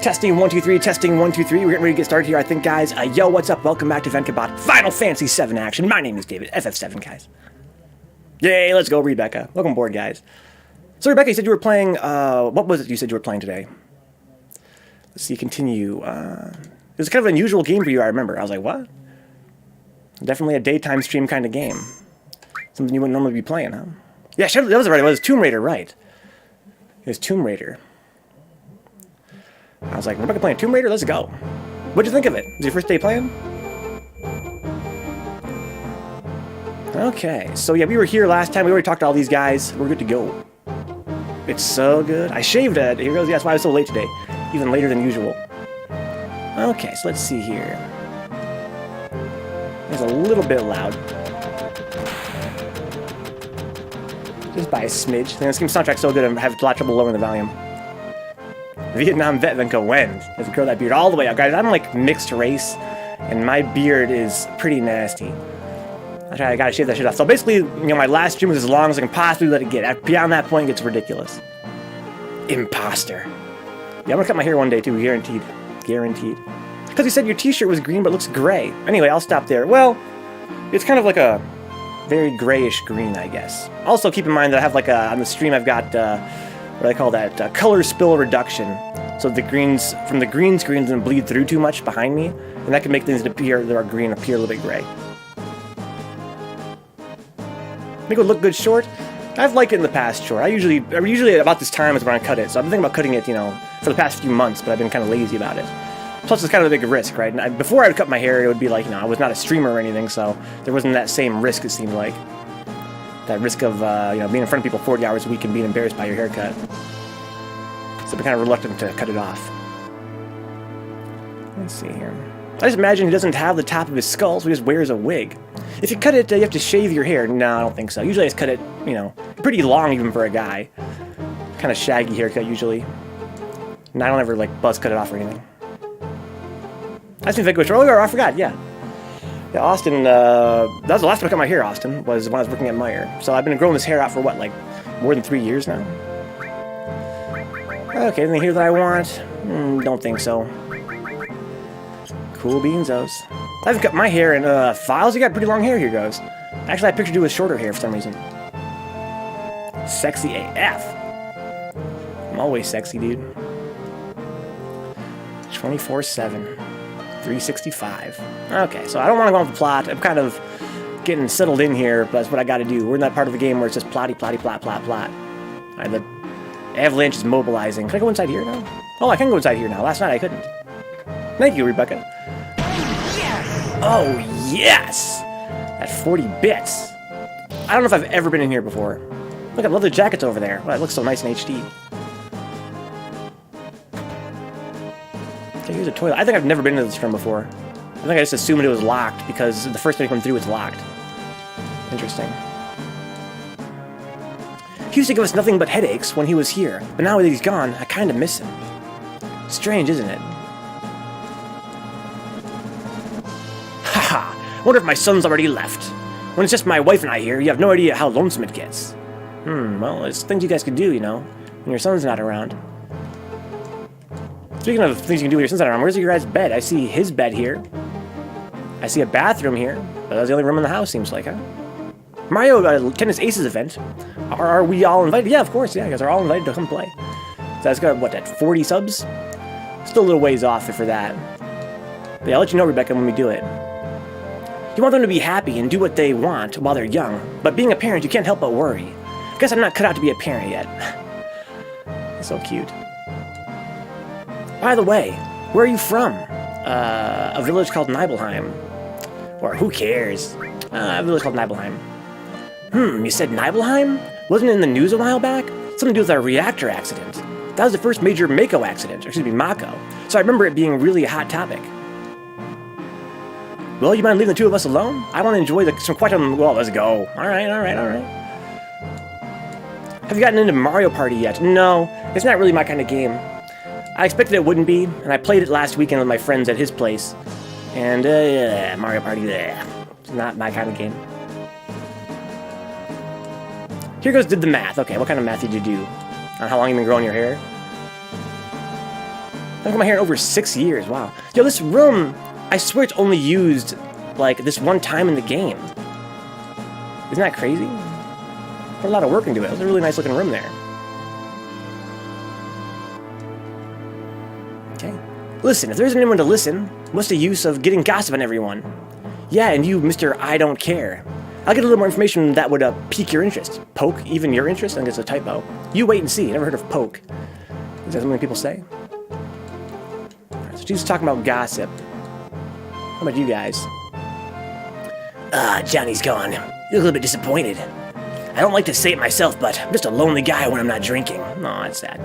Testing 1 2 3, testing 1 2 3. We're getting ready to get started here, I think, guys. Yo, what's up? Welcome back to Vencabot Final Fantasy VII action. My name is David, FF7, guys. Yay, let's go, Rebecca. Welcome aboard, guys. So, Rebecca, you said you were playing, what was it you said you were playing today? Let's see, continue. It was kind of an unusual game for you, I remember. I was like, what? Definitely a daytime stream kind of game. Something you wouldn't normally be playing, huh? Yeah, that was right. It was Tomb Raider, right. It was Tomb Raider. I was like, Rebecca playing Tomb Raider? Let's go. What'd you think of it? Was it your first day playing? Okay, so yeah, we were here last time. We already talked to all these guys. We're good to go. It's so good. I shaved it. Here goes. Yeah, that's why I was so late today. Even later than usual. Okay, so let's see here. It's a little bit loud. Just by a smidge. This game soundtrack's so good I have a lot of trouble lowering the volume. Vietnam vet Venka when does grow that beard all the way out, guys. I'm like mixed race, and my beard is pretty nasty. I gotta shave that shit off. So basically, you know, my last stream was as long as I can possibly let it get. Beyond that point, it gets ridiculous. Imposter. Yeah, I'm gonna cut my hair one day too, guaranteed. Guaranteed. Because you said your t-shirt was green, but it looks gray. Anyway, I'll stop there. Well, it's kind of like a very grayish green, I guess. Also, keep in mind that I have like on the stream, I've got what do I call that? Color spill reduction. So the greens, from the green screen doesn't bleed through too much behind me, and that can make things that are green appear a little bit gray. Make it look good short. I've liked it in the past short. Usually about this time is when I cut it. So I've been thinking about cutting it, you know, for the past few months, but I've been kind of lazy about it. Plus, it's kind of a big risk, right? And before I would cut my hair, it would be like, you know, I was not a streamer or anything, so there wasn't that same risk, it seemed like. That risk of, you know, being in front of people 40 hours a week and being embarrassed by your haircut. So I've been kind of reluctant to cut it off. Let's see here. I just imagine he doesn't have the top of his skull, so he just wears a wig. If you cut it, you have to shave your hair. No, I don't think so. Usually I just cut it, you know, pretty long even for a guy. Kind of shaggy haircut usually. And I don't ever, like, buzz cut it off or anything. I just think earlier, I forgot, yeah. Yeah, Austin, that was the last time I cut my hair, Austin, was when I was working at Meyer. So I've been growing this hair out for, what, like, more than 3 years now? Okay, anything here that I want? Don't think so. Cool beanzos. I haven't cut my hair in files. You got pretty long hair here, goes. Actually, I pictured you with shorter hair for some reason. Sexy AF. I'm always sexy, dude. 24/7. 365. Okay, so I don't want to go off the plot. I'm kind of getting settled in here, but that's what I got to do. We're in that part of the game where it's just plotty, plotty, plot, plot, plot. Alright, the avalanche is mobilizing. Can I go inside here now? Oh, I can go inside here now. Last night I couldn't. Thank you, Rebecca. Yes! Oh, yes! At 40 bits. I don't know if I've ever been in here before. Look at leather jackets over there. Wow, it looks so nice in HD. Okay, here's a toilet. I think I've never been into this room before. I think I just assumed it was locked because the first time you come through, it's locked. Interesting. He used to give us nothing but headaches when he was here, but now that he's gone, I kind of miss him. Strange, isn't it? Haha, wonder if my son's already left. When it's just my wife and I here, you have no idea how lonesome it gets. Well, it's things you guys can do, you know, when your son's not around. Speaking of things you can do when your son's not around, where's your guys' bed? I see his bed here. I see a bathroom here, but that's the only room in the house, seems like, huh? Mario Tennis Aces event. Are we all invited? Yeah, of course, yeah, you guys are all invited to come play. So that's got, what, that 40 subs? Still a little ways off for that. But yeah, I'll let you know, Rebecca, when we do it. You want them to be happy and do what they want while they're young, but being a parent, you can't help but worry. Guess I'm not cut out to be a parent yet. So cute. By the way, where are you from? A village called Nibelheim. Or who cares? A village called Nibelheim. You said Nibelheim? Wasn't it in the news a while back? Something to do with a reactor accident. That was the first major Mako accident, or excuse me, Mako. So I remember it being really a hot topic. Well, you mind leaving the two of us alone? I want to enjoy some quiet time. Well, let's go. Alright. Have you gotten into Mario Party yet? No, it's not really my kind of game. I expected it wouldn't be, and I played it last weekend with my friends at his place. And, yeah, Mario Party, it's not my kind of game. Here goes did the math. Okay, what kind of math did you do? On how long you've been growing your hair? I've come out here in over 6 years. Wow. Yo, this room, I swear it's only used, like, this one time in the game. Isn't that crazy? Put a lot of work into it. It was a really nice looking room there. Okay. Listen, if there isn't anyone to listen, what's the use of getting gossip on everyone? Yeah, and you, Mr. I don't care. I'll get a little more information that would pique your interest. Poke even your interest? I think it's a typo. You wait and see. Never heard of poke. Is that something people say? Right, so she's talking about gossip. How about you guys? Johnny's gone. You're a little bit disappointed. I don't like to say it myself, but I'm just a lonely guy when I'm not drinking. Oh, that's sad.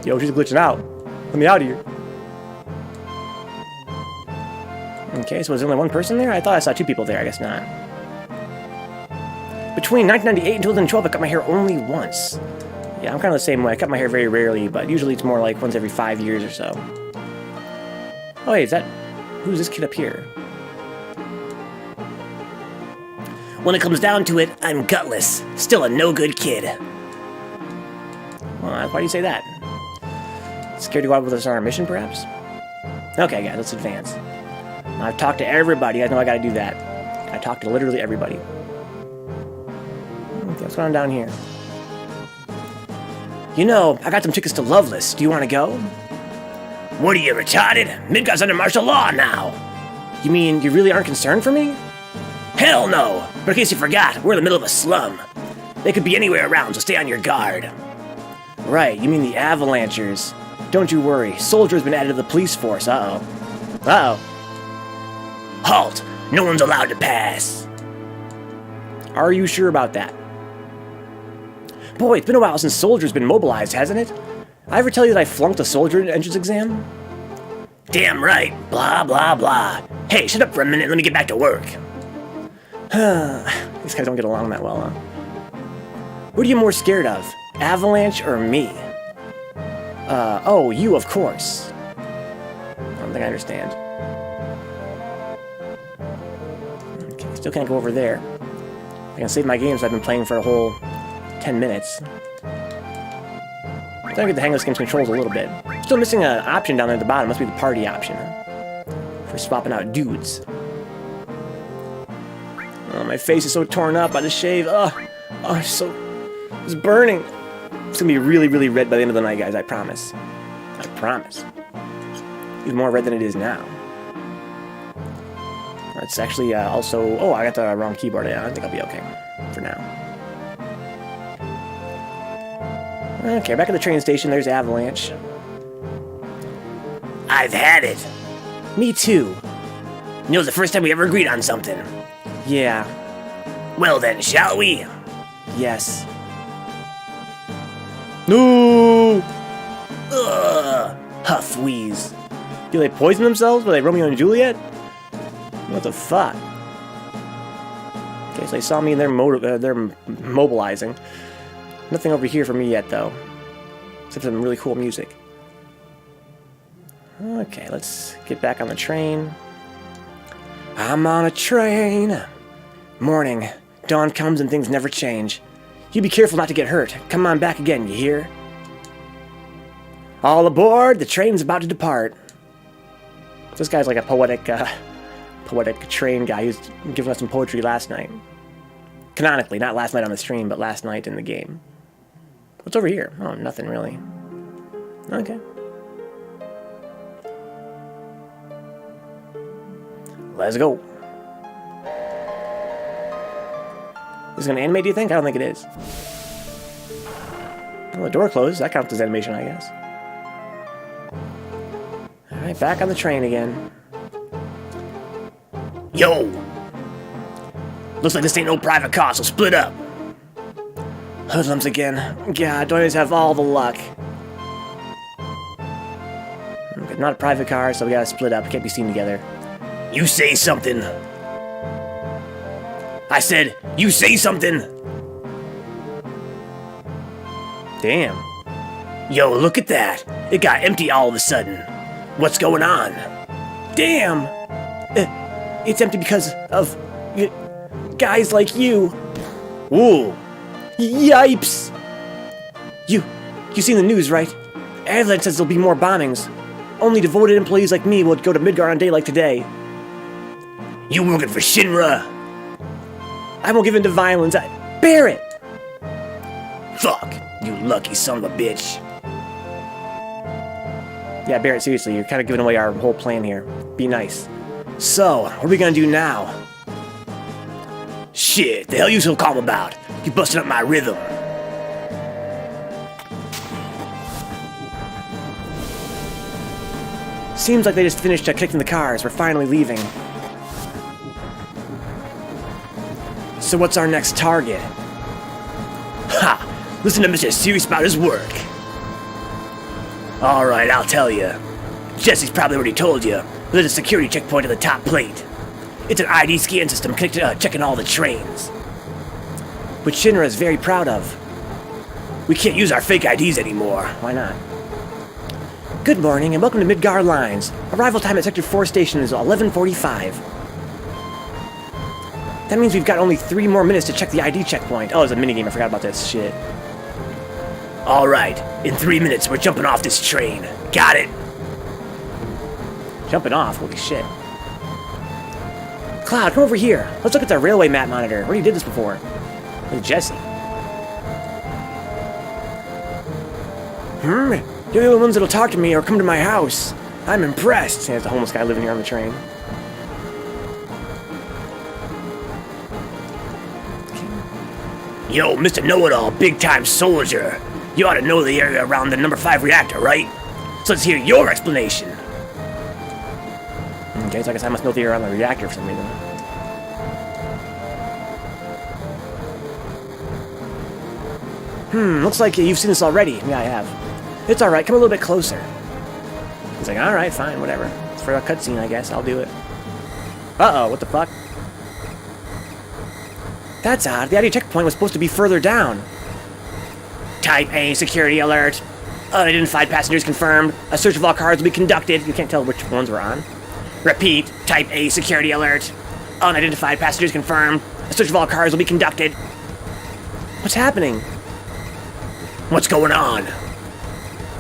Yo, she's glitching out. Let me out of here. Okay, so was there only one person there? I thought I saw 2 people there. I guess not. Between 1998 and 2012, I cut my hair only once. Yeah, I'm kind of the same way. I cut my hair very rarely, but usually it's more like once every 5 years or so. Oh, hey, who's this kid up here? When it comes down to it, I'm gutless. Still a no-good kid. Well, why do you say that? Scared to go out with us on our mission, perhaps? Okay, guys, let's advance. I've talked to everybody. You guys know I gotta do that. I talked to literally everybody. Okay, what's going on down here? You know, I got some tickets to Loveless. Do you want to go? What are you, retarded? Midgard's under martial law now. You mean you really aren't concerned for me? Hell no! But in case you forgot, we're in the middle of a slum. They could be anywhere around, so stay on your guard. Right, you mean the Avalanchers. Don't you worry, Soldier's been added to the police force. Uh-oh. Uh-oh. Halt! No one's allowed to pass. Are you sure about that? Boy, it's been a while since Soldier's been mobilized, hasn't it? I ever tell you that I flunked the Soldier entrance exam? Damn right. Blah, blah, blah. Hey, shut up for a minute. Let me get back to work. These guys don't get along that well, huh? What are you more scared of? Avalanche or me? Oh, you, of course. I don't think I understand. Okay, still can't go over there. I can save my game, so I've been playing for a whole 10 minutes. I'm starting to get the hang of this game's controls a little bit. Still missing an option down there at the bottom. Must be the party option, huh? For swapping out dudes. Oh, my face is so torn up by the shave. It's burning. It's gonna be really, really red by the end of the night, guys. I promise. I promise. Even more red than it is now. It's actually also... Oh, I got the wrong keyboard. Yeah, I think I'll be okay for now. Okay, back at the train station, there's Avalanche. I've had it. Me too. You know, it's the first time we ever agreed on something. Yeah. Well then, shall we? Yes. No! Ugh! Huff, wheeze. Do they poison themselves? Were they Romeo and Juliet? What the fuck? Okay, so they saw me and they're mobilizing. Nothing over here for me yet, though. Except some really cool music. Okay, let's get back on the train. I'm on a train. Morning. Dawn comes and things never change. You be careful not to get hurt. Come on back again, you hear? All aboard, the train's about to depart. This guy's like a poetic train guy. He was giving us some poetry last night. Canonically, not last night on the stream, but last night in the game. What's over here? Oh, nothing really. Okay. Let's go. Is it going to animate, do you think? I don't think it is. Well, the door closed. That counts as animation, I guess. Alright, back on the train again. Yo! Looks like this ain't no private car, so split up. Hoodlums again. God, don't always have all the luck. Okay, not a private car, so we gotta split up. Can't be seen together. You say something. I said, you say something. Damn. Yo, look at that. It got empty all of a sudden. What's going on? Damn. It's empty because of guys like you. Ooh. Yipes. You seen the news, right? Avalanche says there'll be more bombings. Only devoted employees like me would go to Midgar on a day like today. You working for Shinra? I won't give in to violence. Barret! Fuck, you lucky son of a bitch. Yeah, Barret, seriously, you're kind of giving away our whole plan here. Be nice. So, what are we gonna do now? Shit, the hell you so calm about? You busting up my rhythm. Seems like they just finished kicking the cars. We're finally leaving. So what's our next target? Ha! Listen to Mr. serious about his work. Alright, I'll tell you. Jesse's probably already told you, but there's a security checkpoint at the top plate. It's an ID scan system connected checking all the trains. Which Shinra is very proud of. We can't use our fake IDs anymore. Why not? Good morning and welcome to Midgar Lines. Arrival time at Sector 4 station is 11:45. That means we've got only 3 more minutes to check the ID checkpoint. Oh, there's a minigame. I forgot about this shit. Alright, in 3 minutes we're jumping off this train. Got it? Jumping off? Holy shit. Cloud, come over here. Let's look at the railway map monitor. We already did this before. With Jesse. You're the only ones that'll talk to me or come to my house. I'm impressed. There's a homeless guy living here on the train. Yo, Mr. Know-It-All, big-time soldier. You ought to know the area around the number 5 reactor, right? So let's hear your explanation. Okay, so I guess I must know the area around the reactor for some reason. Looks like you've seen this already. Yeah, I have. It's alright, come a little bit closer. He's like, alright, fine, whatever. It's for a cutscene, I guess. I'll do it. Uh-oh, what the fuck? That's odd. The ID checkpoint was supposed to be further down. Type A security alert. Unidentified passengers confirmed. A search of all cars will be conducted. You can't tell which ones we're on. Repeat. Type A security alert. Unidentified passengers confirmed. A search of all cars will be conducted. What's happening? What's going on?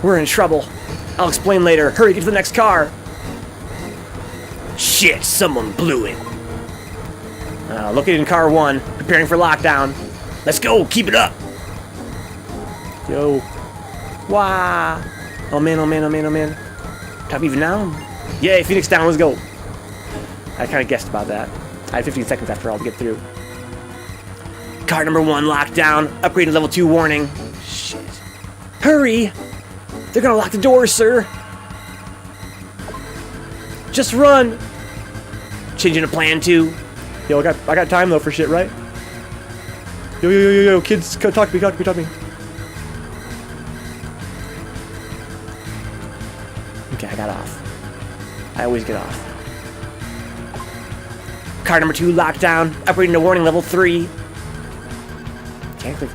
We're in trouble. I'll explain later. Hurry, get to the next car. Shit, someone blew it. Located in car 1, preparing for lockdown. Let's go, keep it up. Yo. Wow. Oh man, oh man, oh man, oh man. Top even now? Yay, Phoenix down, let's go. I kind of guessed about that. I had 15 seconds after all to get through. Car number 1 locked down. Upgrade to level 2 warning. Shit. Hurry! They're gonna lock the doors, sir. Just run. Changing a plan too. Yo, I got time though for shit, right? Yo, kids, come talk to me, talk to me. Okay, I got off. I always get off. Car number 2 locked down. Upgrading to warning level 3. Okay, click.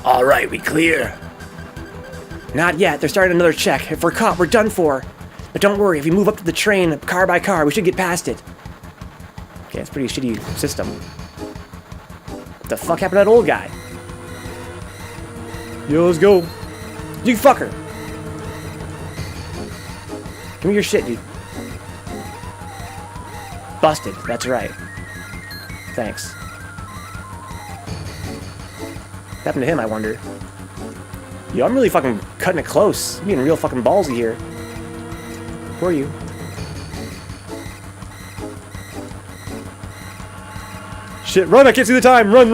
All right, we clear. Not yet. They're starting another check. If we're caught, we're done for. But don't worry. If we move up to the train, car by car, we should get past it. Okay, it's a pretty shitty system. What the fuck happened to that old guy? Yo, let's go. You fucker. Give me your shit, dude. Busted. That's right. Thanks. What happened to him, I wonder? Yo, I'm really fucking cutting it close. I'm being real fucking ballsy here. Who are you? Shit, run! I can't see the time! Run!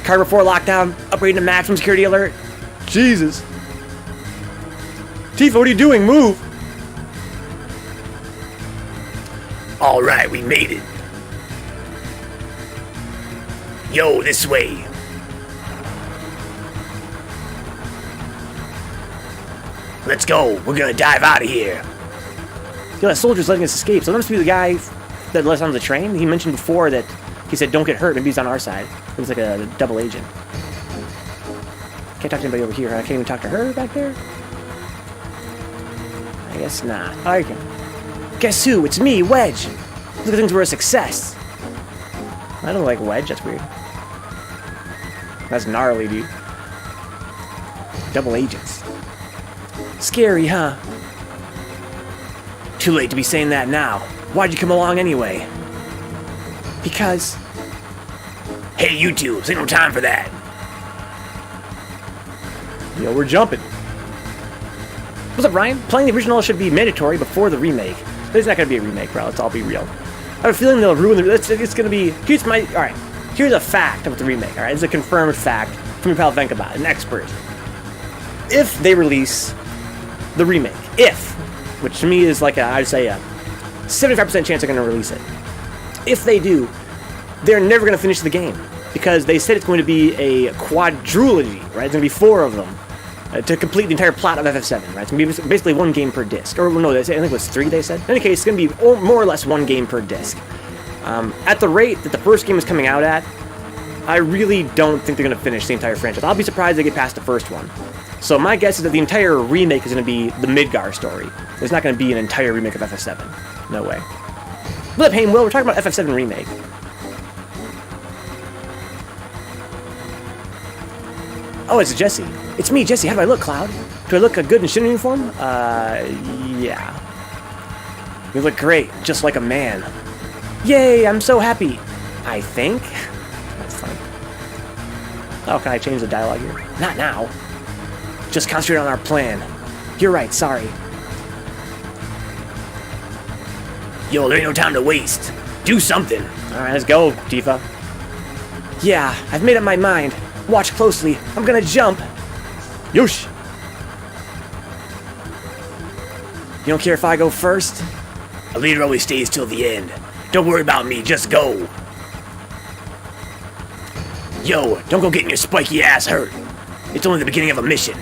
Car number 4 lockdown. Upgrading to maximum security alert. Jesus. Tifa, what are you doing? Move! Alright, we made it. Yo, this way. Let's go. We're gonna dive out of here. Yo, that soldier's letting us escape. So that must be the guy that let us on the train. He mentioned before that he said don't get hurt. Maybe he's on our side. It was like a double agent. Can't talk to anybody over here. I can't even talk to her back there. I guess not. I can. Guess who? It's me, Wedge. Look at things were a success. I don't like Wedge. That's weird. That's gnarly, dude. double agents. Scary, huh? Too late to be saying that now. Why'd you come along anyway? Because... Hey, you two, there's ain't no time for that. Yo, we're jumping. What's up, Ryan? Playing the original should be mandatory before the remake. There's not going to be a remake, bro. Let's all be real. I have a feeling they'll ruin the... It's going to be... Here's my... Alright. Here's a fact about the remake, alright? It's a confirmed fact from your pal Vencabot, an expert. If they release the remake, which to me is like I'd say a 75% chance they're going to release it. If they do, they're never going to finish the game. Because they said it's going to be a quadrilogy, right? It's going to be 4 of them. To complete the entire plot of FF7, right? It's going to be basically 1 game per disc. Or no, I think it was 3, they said. In any case, it's going to be more or less 1 game per disc. At the rate that the first game is coming out at, I really don't think they're going to finish the entire franchise. I'll be surprised they get past the first one. So my guess is that the entire remake is going to be the Midgar story. There's not going to be an entire remake of FF7. No way. What's up, Hayden Will? We're talking about FF7 remake. Oh, it's Jesse. It's me, Jesse. How do I look, Cloud? Do I look good in Shinra uniform? Yeah. You look great, just like a man. Yay, I'm so happy. I think. That's funny. Oh, can I change the dialogue here? Not now. Just concentrate on our plan. You're right, sorry. Yo, there ain't no time to waste. Do something. Alright, let's go, Tifa. Yeah, I've made up my mind. Watch closely. I'm gonna jump. Yosh! You don't care if I go first? A leader always stays till the end. Don't worry about me, just go. Yo, don't go getting your spiky ass hurt. It's only the beginning of a mission.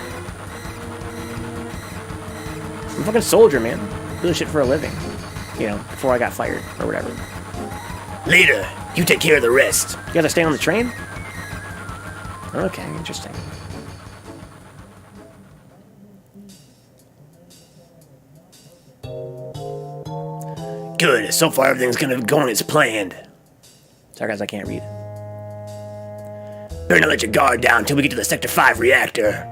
I'm a fucking soldier, man. Do this shit for a living. You know, before I got fired, or whatever. Later, you take care of the rest. You gotta stay on the train? Okay, interesting. Good, so far everything's gonna go as planned. Sorry guys, I can't read. Better not let your guard down until we get to the Sector 5 reactor.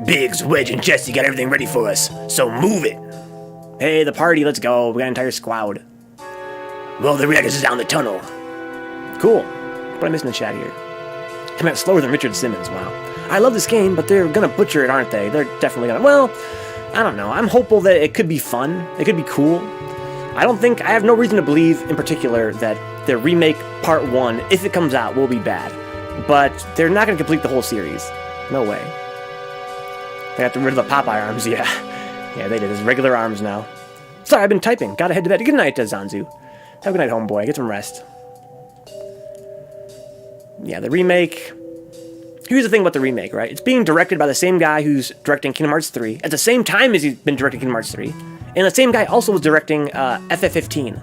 Biggs, Wedge, and Jesse got everything ready for us, so move it. Hey, the party, let's go. We got an entire squad. Well, the reactor's is down the tunnel. Cool. What am I missing in the chat here? Coming out slower than Richard Simmons, wow. I love this game, but they're gonna butcher it, aren't they? They're definitely gonna... Well, I don't know. I'm hopeful that it could be fun. It could be cool. I have no reason to believe, in particular, that the remake Part 1, if it comes out, will be bad. But they're not gonna complete the whole series. No way. They got rid of the Popeye arms, yeah. Yeah, they did. There's regular arms now. Sorry, I've been typing. Gotta head to bed. Good night, Zanzu. Have a good night, homeboy. Get some rest. Yeah, the remake... Here's the thing about the remake, right? It's being directed by the same guy who's directing Kingdom Hearts 3, at the same time as he's been directing Kingdom Hearts 3. And the same guy also was directing FF15,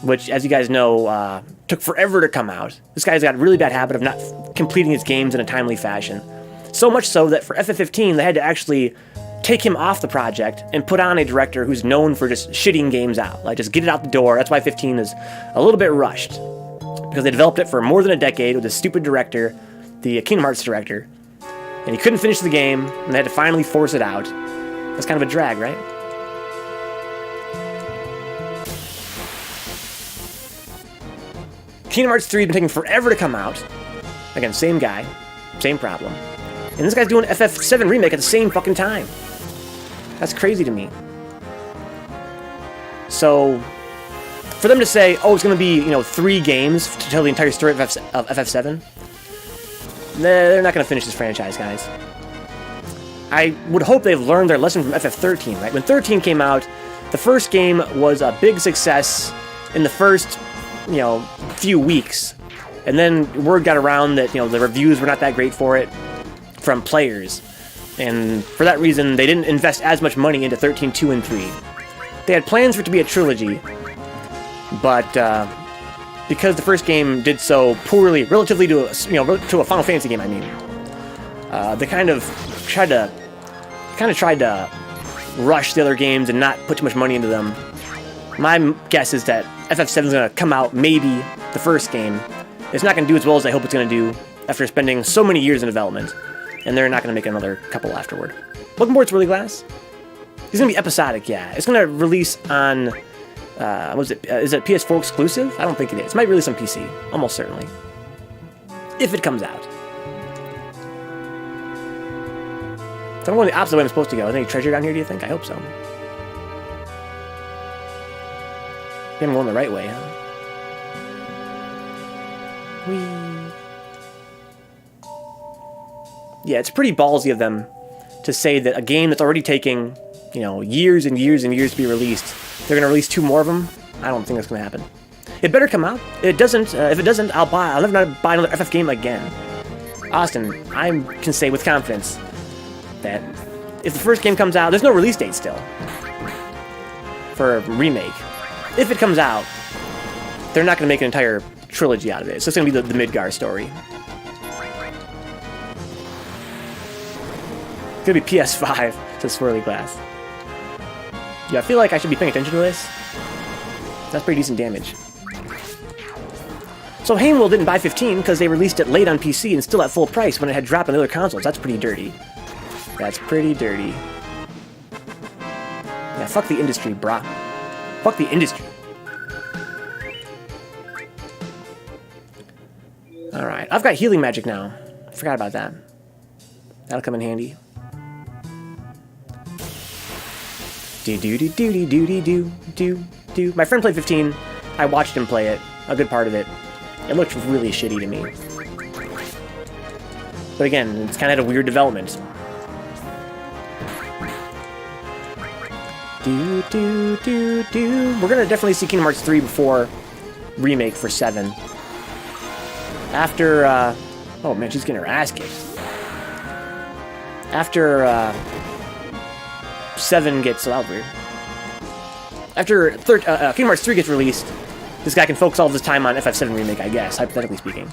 which, as you guys know, took forever to come out. This guy's got a really bad habit of not completing his games in a timely fashion. So much so that for FF15, they had to actually take him off the project and put on a director who's known for just shitting games out. Like, just get it out the door. That's why 15 is a little bit rushed. Because they developed it for more than a decade with a stupid director, the Kingdom Hearts director, and he couldn't finish the game, and they had to finally force it out. That's kind of a drag, right? Kingdom Hearts 3 has been taking forever to come out. Again, same guy, same problem. And this guy's doing FF7 remake at the same fucking time. That's crazy to me. So, for them to say, oh, it's going to be, 3 games to tell the entire story of FF7, they're not going to finish this franchise, guys. I would hope they've learned their lesson from FF13, right? When 13 came out, the first game was a big success in the first, few weeks. And then word got around that, the reviews were not that great for it from players. And for that reason, they didn't invest as much money into 13, 2, and 3. They had plans for it to be a trilogy, but because the first game did so poorly, relatively to a Final Fantasy game, I mean, they kind of tried to rush the other games and not put too much money into them. My guess is that FF7 is going to come out, maybe the first game. It's not going to do as well as I hope it's going to do after spending so many years in development. And they're not going to make another couple afterward. Looking forward to Swirly Glass. It's going to be episodic, yeah. It's going to release on, what is it? Is it PS4 exclusive? I don't think it is. It might release on PC, almost certainly. If it comes out. So I'm going the opposite way I'm supposed to go. Is there any treasure down here, do you think? I hope so. Maybe I'm going the right way, huh? Whee. Yeah, it's pretty ballsy of them to say that a game that's already taking, you know, years and years and years to be released, they're going to release 2 more of them. I don't think that's going to happen. It better come out. It doesn't. If it doesn't, I'll never buy another FF game again. Austin, I can say with confidence that if the first game comes out, there's no release date still for a remake. If it comes out, they're not going to make an entire trilogy out of it. So it's going to be the Midgar story. It's going to be PS5 to Swirly Glass. Yeah, I feel like I should be paying attention to this. That's pretty decent damage. So Hainwell didn't buy 15 because they released it late on PC and still at full price when it had dropped on the other consoles. That's pretty dirty. That's pretty dirty. Yeah, fuck the industry, brah. Fuck the industry. Alright, I've got healing magic now. I forgot about that. That'll come in handy. Do. My friend played 15. I watched him play it. A good part of it. It looked really shitty to me. But again, it's kind of had a weird development. We're gonna definitely see Kingdom Hearts 3 before remake for 7. After, oh man, she's getting her ass kicked. After, 7 gets over. After Kingdom Hearts 3 gets released, this guy can focus all of his time on FF7 Remake, I guess, hypothetically speaking.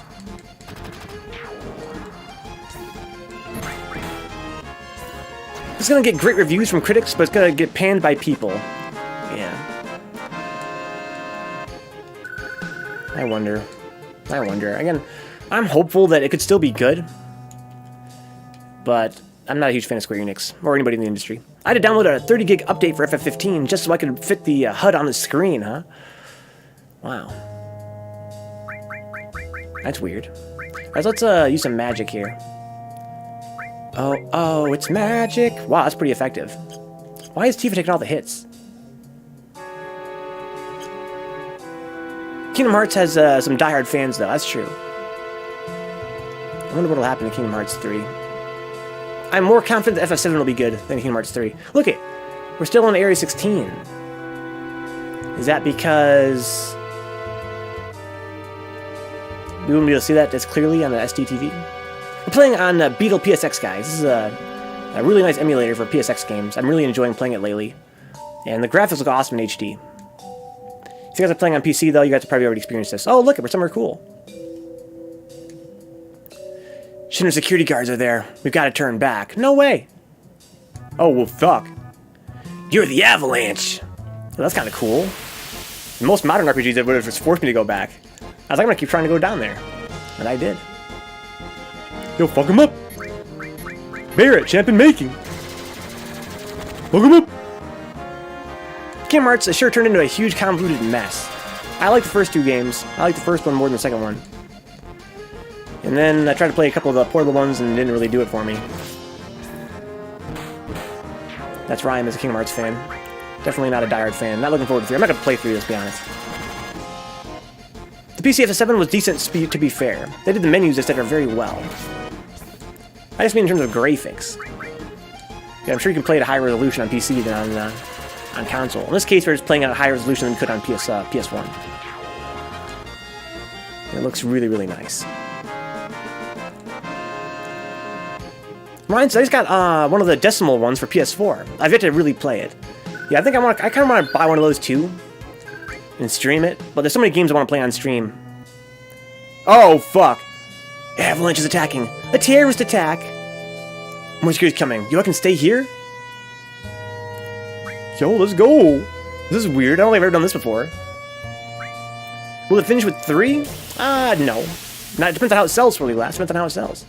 It's gonna get great reviews from critics, but it's gonna get panned by people. Yeah. I wonder. Again, I'm hopeful that it could still be good, but I'm not a huge fan of Square Enix, or anybody in the industry. I had to download a 30 gig update for FF15 just so I could fit the HUD on the screen, huh? Wow. That's weird. Alright, let's use some magic here. Oh, it's magic! Wow, that's pretty effective. Why is Tifa taking all the hits? Kingdom Hearts has some diehard fans, though, that's true. I wonder what'll happen to Kingdom Hearts 3. I'm more confident that FF7 will be good than Kingdom Hearts 3. Look it! We're still on Area 16. Is that because we wouldn't be able to see that as clearly on the SDTV? We're playing on Beetle PSX, guys. This is a really nice emulator for PSX games. I'm really enjoying playing it lately. And the graphics look awesome in HD. If you guys are playing on PC, though, you guys have probably already experienced this. Oh, look, we're somewhere cool. Shinra security guards are there. We've got to turn back. No way. Oh, well, fuck. You're the Avalanche. Well, that's kind of cool. In most modern RPGs, it would have just forced me to go back. I was like, I'm going to keep trying to go down there. And I did. Yo, fuck him up. Barret, champion making. Fuck him up. Kingdom Hearts has sure turned into a huge convoluted mess. I like the first 2 games. I like the first one more than the second one. And then I tried to play a couple of the portable ones and didn't really do it for me. That's Ryan as a Kingdom Hearts fan. Definitely not a diehard fan. Not looking forward to 3. I'm not going to play 3, let's be honest. The PC FF7 was decent, to be fair. They did the menus instead very well. I just mean in terms of graphics. Yeah, I'm sure you can play at a higher resolution on PC than on console. In this case, we're just playing at a higher resolution than we could on PS1. It looks really, really nice. Ryan, so I just got one of the decimal ones for PS4. I've yet to really play it. Yeah, I think I kind of want to buy one of those too and stream it. But there's so many games I want to play on stream. Oh fuck! Avalanche is attacking. A terrorist attack. More security's coming. Yo, I can stay here. Yo, let's go. This is weird. I don't think I've ever done this before. Will it finish with 3? No. It depends on how it sells, Swirly Glass. Depends on how it sells.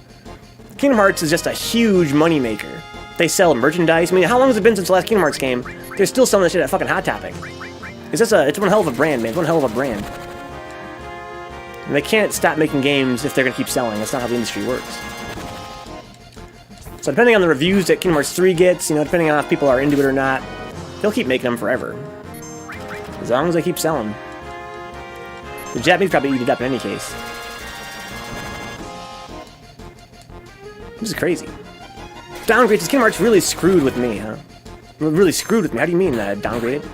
Kingdom Hearts is just a huge moneymaker. They sell merchandise. I mean, how long has it been since the last Kingdom Hearts game? They're still selling that shit at fucking Hot Topic. It's one hell of a brand, man. It's one hell of a brand. And they can't stop making games if they're gonna keep selling. That's not how the industry works. So depending on the reviews that Kingdom Hearts 3 gets, you know, depending on if people are into it or not, they'll keep making them forever. As long as they keep selling. The Japanese probably eat it up in any case. This is crazy. Downgrades. Kingdom Hearts really screwed with me, huh? Really screwed with me. How do you mean downgraded?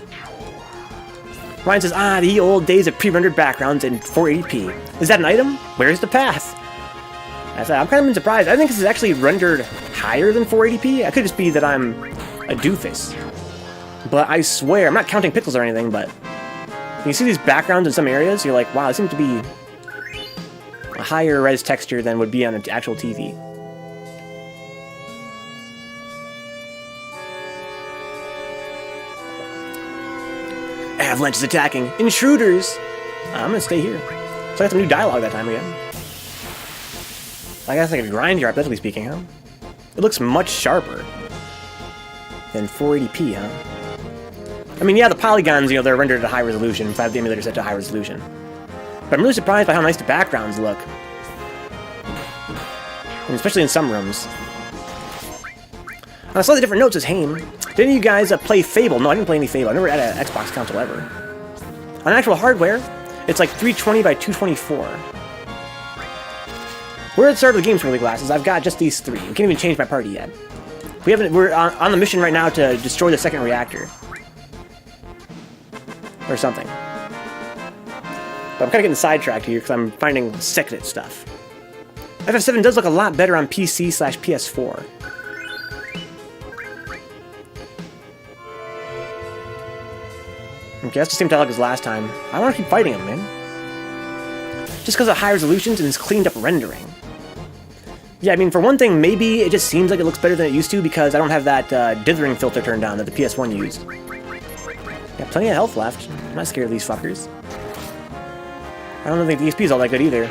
Ryan says, the old days of pre-rendered backgrounds in 480p. Is that an item? Where's the path? I'm kind of surprised. I think this is actually rendered higher than 480p. It could just be that I'm a doofus. But I swear, I'm not counting pixels or anything, but you see these backgrounds in some areas, you're like, wow, it seems to be a higher res texture than would be on an actual TV. Avalanche is attacking. Intruders! I'm gonna stay here. So I got some new dialogue that time again. I guess like a grind here, hypothetically speaking, huh? It looks much sharper than 480p, huh? I mean, yeah, the polygons, you know, they're rendered at a high resolution, if I have the emulator set to high resolution. But I'm really surprised by how nice the backgrounds look. And especially in some rooms. On a slightly different note, says Haim. Did any of you guys play Fable? No, I didn't play any Fable. I never had an Xbox console ever. On actual hardware, it's like 320 by 224. We're at the start of the game, Swirly Glasses. I've got just these three. We can't even change my party yet. We're on the mission right now to destroy the second reactor. Or something. But I'm kind of getting sidetracked here because I'm finding secret stuff. FF7 does look a lot better on PC/PS4. Okay, that's the same dialogue as last time. I want to keep fighting him, man. Just because of high resolutions and his cleaned up rendering. Yeah, I mean, for one thing, maybe it just seems like it looks better than it used to because I don't have that dithering filter turned on that the PS1 used. Got plenty of health left. I'm not scared of these fuckers. I don't think the EXP is all that good either.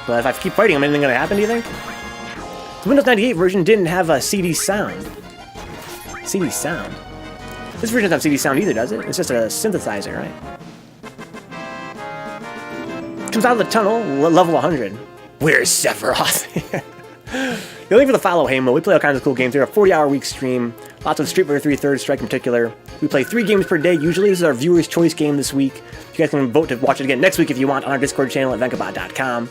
But if I keep fighting him, anything gonna happen, do you think? The Windows 98 version didn't have a CD sound. CD sound? This version doesn't have CD sound either, does it? It's just a synthesizer, right? Comes out of the tunnel, level 100. Where's Sephiroth? You're looking for the follow, Hamo. We play all kinds of cool games. We're a 40-hour-a-week stream. Lots of Street Fighter 3 Third Strike in particular. We play 3 games per day. Usually this is our viewer's choice game this week. You guys can vote to watch it again next week if you want on our Discord channel at Vencabot.com.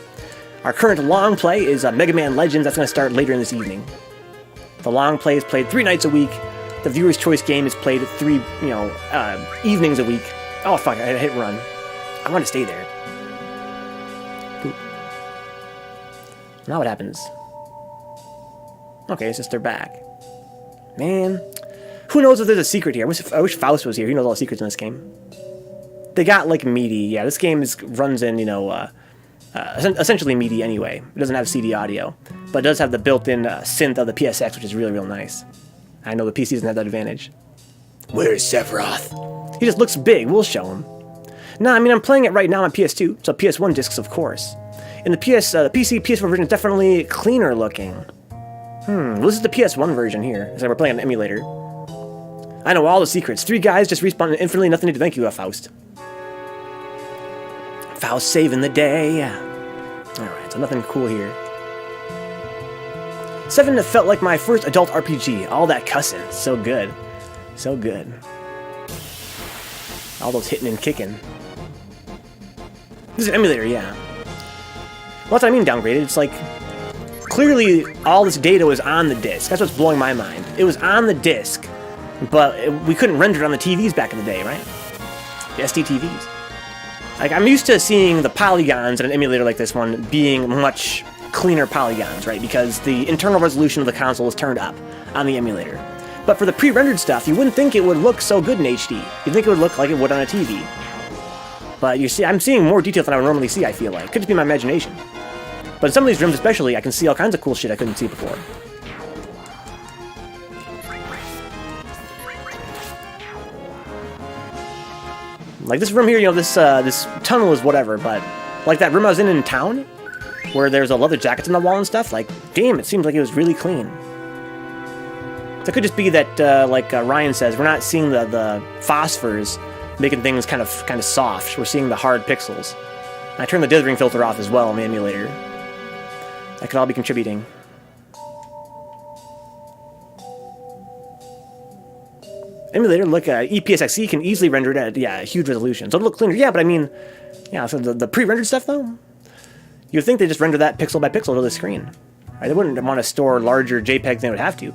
Our current long play is Mega Man Legends. That's going to start later in this evening. The long play is played 3 nights a week. The viewer's choice game is played 3, evenings a week. Oh, fuck, I hit run. I want to stay there. Boop. Now what happens? Okay, it's just they're back. Man. Who knows if there's a secret here? I wish Faust was here. He knows all the secrets in this game. They got, like, meaty. Yeah, this game runs in, essentially meaty anyway. It doesn't have CD audio. But it does have the built-in synth of the PSX, which is really, real nice. I know the PC doesn't have that advantage. Where's Sephiroth? He just looks big. We'll show him. Nah, I mean, I'm playing it right now on PS2, so PS1 discs, of course. In the PC, PS4 version is definitely cleaner looking. Well, this is the PS1 version here, so we're playing an emulator. I know all the secrets. 3 guys just respawn infinitely, nothing to thank you, Faust. Faust saving the day. Alright, so nothing cool here. 7 felt like my first adult RPG. All that cussing. So good. So good. All those hitting and kicking. This is an emulator, yeah. Well, that's what I mean downgraded. It's like, clearly all this data was on the disc. That's what's blowing my mind. It was on the disc, but we couldn't render it on the TVs back in the day, right? The SD TVs. Like, I'm used to seeing the polygons in an emulator like this one being much cleaner polygons, right? Because the internal resolution of the console is turned up on the emulator. But for the pre-rendered stuff, you wouldn't think it would look so good in HD. You'd think it would look like it would on a TV. But I'm seeing more detail than I would normally see, I feel like. Could just be my imagination. But in some of these rooms especially, I can see all kinds of cool shit I couldn't see before. Like this room here, this tunnel is whatever, but like that room I was in town, where there's a leather jackets on the wall and stuff. Like, damn, it seems like it was really clean. So it could just be that, like Ryan says, we're not seeing the phosphors making things kind of soft. We're seeing the hard pixels. And I turned the dithering filter off as well on the emulator. That could all be contributing. Emulator, look, EPSXE can easily render it at, yeah, huge resolution. So it'll look cleaner. Yeah, but I mean, yeah, so the pre-rendered stuff, though, you'd think they just render that pixel by pixel to the screen. Right? They wouldn't want to store larger JPEGs than they would have to.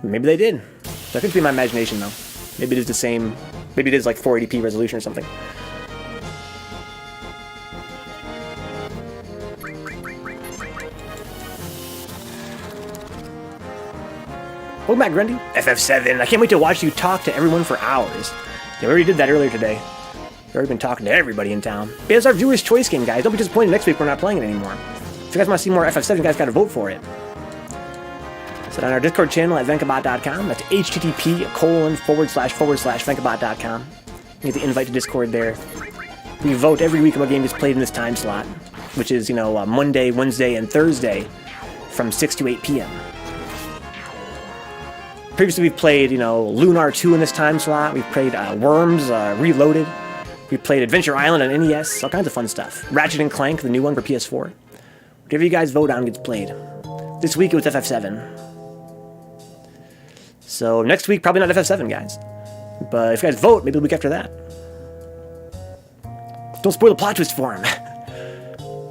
Maybe they did. That could be my imagination, though. Maybe it is the same. Maybe it is like 480p resolution or something. Welcome back, Grundy. FF7. I can't wait to watch you talk to everyone for hours. Yeah, we already did that earlier today. We've already been talking to everybody in town. But it's our viewer's choice game, guys. Don't be disappointed next week we're not playing it anymore. If you guys want to see more FF7, you guys got to vote for it. So on our Discord channel at Vencabot.com. That's http://Vencabot.com. You get the invite to Discord there. We vote every week what game is played in this time slot, which is, Monday, Wednesday, and Thursday from 6 to 8 p.m. Previously, we've played, Lunar 2 in this time slot. We've played Worms Reloaded. We've played Adventure Island on NES. All kinds of fun stuff. Ratchet and Clank, the new one for PS4. Whatever you guys vote on gets played. This week, it was FF7. So next week, probably not FF7, guys. But if you guys vote, maybe the week after that. Don't spoil the plot twist for him.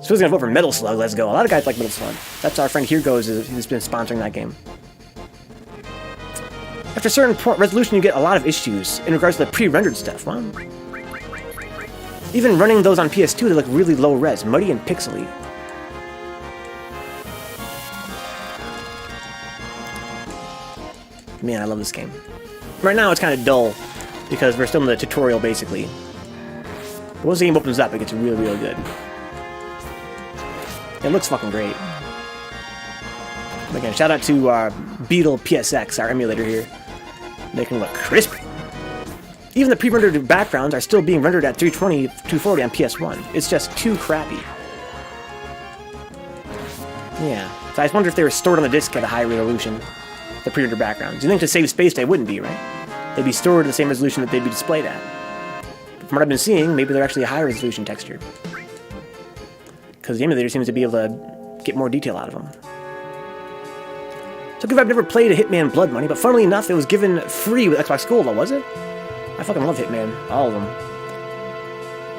So he's going to vote for Metal Slug. Let's go. A lot of guys like Metal Slug. That's our friend Here Goes, who's been sponsoring that game. After a certain resolution, you get a lot of issues in regards to the pre-rendered stuff. Well, even running those on PS2, they look really low res, muddy and pixely. Man, I love this game. Right now, it's kind of dull because we're still in the tutorial, basically. But once the game opens up, it gets really, really good. It looks fucking great. Again, shout out to Beetle PSX, our emulator here. They can look crisp. Even the pre-rendered backgrounds are still being rendered at 320, 240 on PS1. It's just too crappy. Yeah. So I just wonder if they were stored on the disc at a high resolution, the pre-rendered backgrounds. You think to save space they wouldn't be, right? They'd be stored at the same resolution that they'd be displayed at. But from what I've been seeing, maybe they're actually a high resolution texture. Because the emulator seems to be able to get more detail out of them. So I've never played a Hitman Blood Money, but funnily enough, it was given free with Xbox Gold, though, was it? I fucking love Hitman, all of them.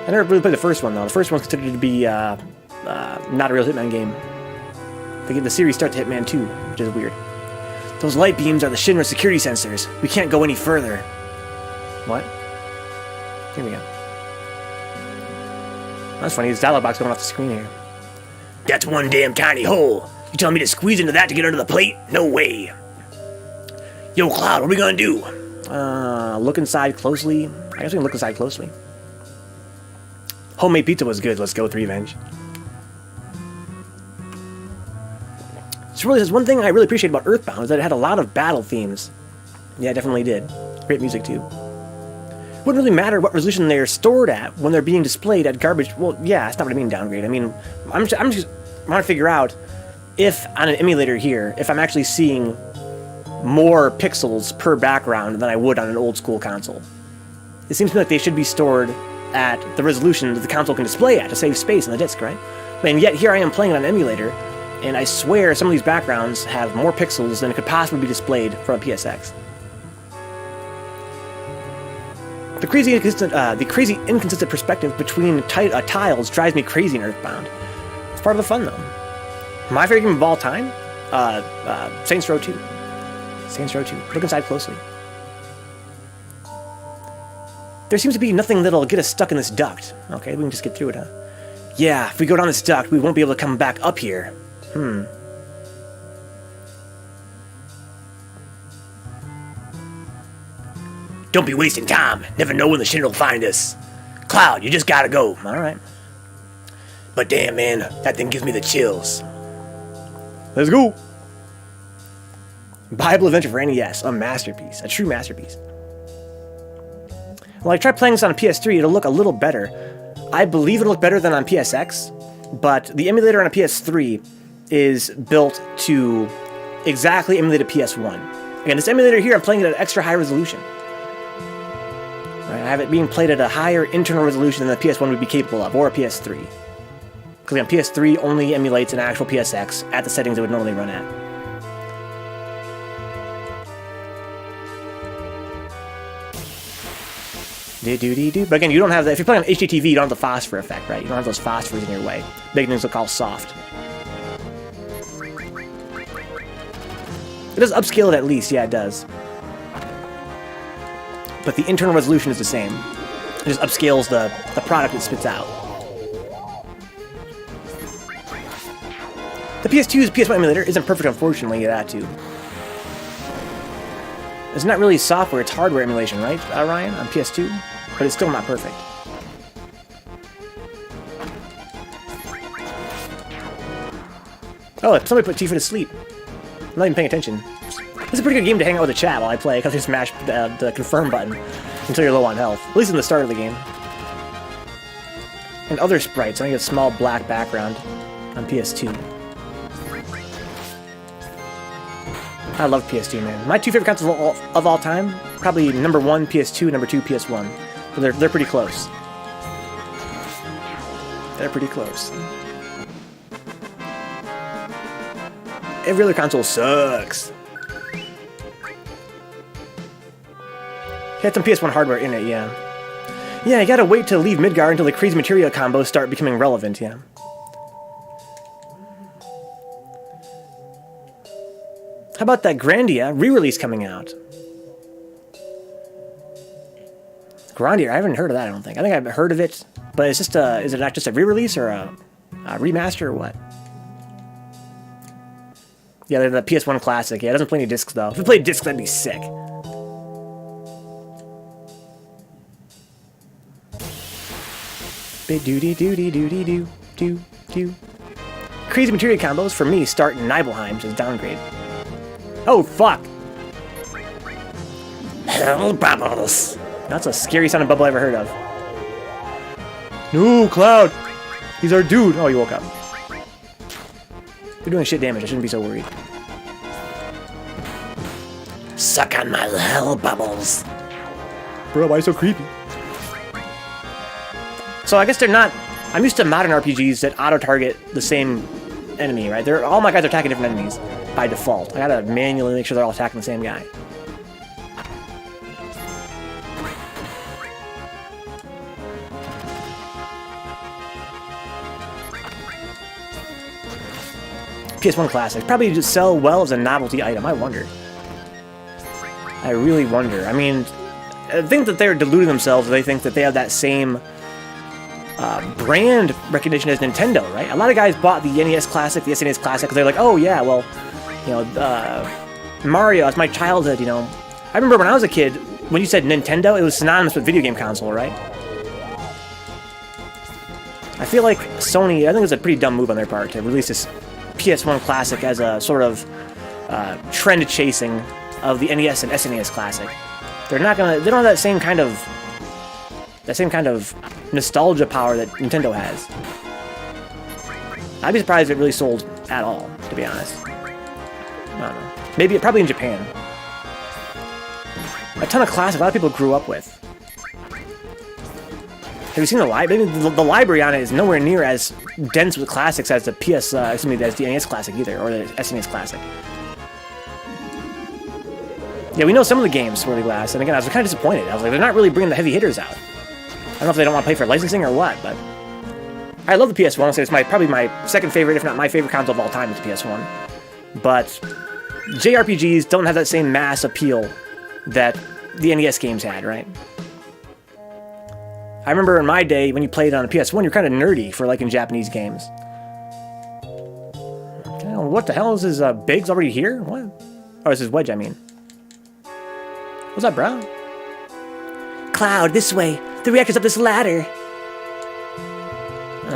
I never really played the first one, though. The first one's considered to be not a real Hitman game. They give the series start to Hitman 2, which is weird. Those light beams are the SHINRA security sensors. We can't go any further. What? Here we go. That's funny, this dialog box going off the screen here. That's one damn tiny hole. You telling me to squeeze into that to get under the plate? No way. Yo, Cloud, what are we gonna do? Look inside closely. I guess we can look inside closely. Homemade pizza was good. Let's go with Revenge. So really, there's one thing I really appreciate about Earthbound is that it had a lot of battle themes. Yeah, it definitely did. Great music, too. Wouldn't really matter what resolution they're stored at when they're being displayed at garbage. Well, yeah, that's not what I mean, downgrade. I mean, I'm just want to figure out if on an emulator here, if I'm actually seeing more pixels per background than I would on an old school console. It seems to me like they should be stored at the resolution that the console can display at to save space on the disc, right? And yet here I am playing on an emulator, and I swear some of these backgrounds have more pixels than could possibly be displayed from a PSX. The crazy inconsistent perspective between tiles drives me crazy in Earthbound. It's part of the fun, though. My favorite game of all time? Saints Row 2. Saints Row 2. Look inside closely. There seems to be nothing that'll get us stuck in this duct. Okay, we can just get through it, huh? Yeah, if we go down this duct, we won't be able to come back up here. Don't be wasting time. Never know when the SHINRA will find us. Cloud, you just gotta go. Alright. But damn, man, that thing gives me the chills. Let's go. Bible Adventure for NES. A masterpiece. A true masterpiece. Well, I tried playing this on a PS3. It'll look a little better. I believe it'll look better than on PSX. but the emulator on a PS3 is built to exactly emulate a PS1. Again, this emulator here, I'm playing it at an extra high resolution. Right, I have it being played at a higher internal resolution than the PS1 would be capable of, or a PS3. Because again, PS3 only emulates an actual PSX at the settings it would normally run at. But again, you don't have that. If you're playing on HDTV, you don't have the phosphor effect, right? You don't have those phosphors in your way, making things look all soft. It does upscale it at least, yeah, it does. But the internal resolution is the same. It just upscales the product it spits out. The PS2's PS1 emulator isn't perfect, unfortunately, that too. It's not really software, it's hardware emulation, right, Ryan, on PS2? But it's still not perfect. Oh, somebody put Tifa to sleep. I'm not even paying attention. It's a pretty good game to hang out with the chat while I play, because you just mash the confirm button until you're low on health. At least in the start of the game. And other sprites, I think it's a small black background on PS2. I love PS2, man. My two favorite consoles of all time, probably number 1 PS2, number 2 PS1. But they're pretty close. They're pretty close. Every other console sucks. Had some PS1 hardware in it, yeah. Yeah, you gotta wait to leave Midgar until the crazy materia combos start becoming relevant, yeah. How about that Grandia re-release coming out? Grandia, I haven't heard of that, I don't think. I think I've heard of it, but it's just is it not just a re-release or a remaster or what? Yeah, they're the PS1 classic. Yeah, it doesn't play any discs though. If it played discs, that'd be sick. Do. Crazy materia combos for me start in Nibelheim, which is downgrade. Oh fuck! Hell bubbles. That's a scary sounding bubble I ever heard of. No, Cloud! He's our dude! Oh, you woke up. You're doing shit damage, I shouldn't be so worried. Suck on my hell bubbles. Bro, why are you so creepy? So I guess they're not... I'm used to modern RPGs that auto-target the same enemy, right? All my guys are attacking different enemies by default. I gotta manually make sure they're all attacking the same guy. PS1 Classic. Probably just sell well as a novelty item, I wonder. I really wonder. I mean, I think that they're deluding themselves. They think that they have that same brand recognition as Nintendo, right? A lot of guys bought the NES Classic, the SNES Classic, because they're like, oh yeah, well, you know, Mario, it's my childhood, you know. I remember when I was a kid, when you said Nintendo, it was synonymous with video game console, right? I feel like Sony, I think it was a pretty dumb move on their part to release this PS1 Classic as a sort of trend chasing of the NES and SNES Classic. They're not gonna, they don't have that same kind of nostalgia power that Nintendo has. I'd be surprised if it really sold at all, to be honest. I don't know. Maybe, probably in Japan. A ton of classics a lot of people grew up with. Have you seen the library? The library on it is nowhere near as dense with classics as the as the NES Classic either, or the SNES Classic. Yeah, we know some of the games were the glass, and again, I was kind of disappointed. I was like, they're not really bringing the heavy hitters out. I don't know if they don't want to pay for licensing or what, but I love the PS1. I'll say it's probably my second favorite, if not my favorite console of all time, is the PS1. But JRPGs don't have that same mass appeal that the NES games had, right? I remember in my day, when you played on a PS1, you're kind of nerdy for liking Japanese games. What the hell is this, Biggs already here? What? Oh, this is Wedge, I mean. What's up, bro? Cloud, this way. The reactor's up this ladder.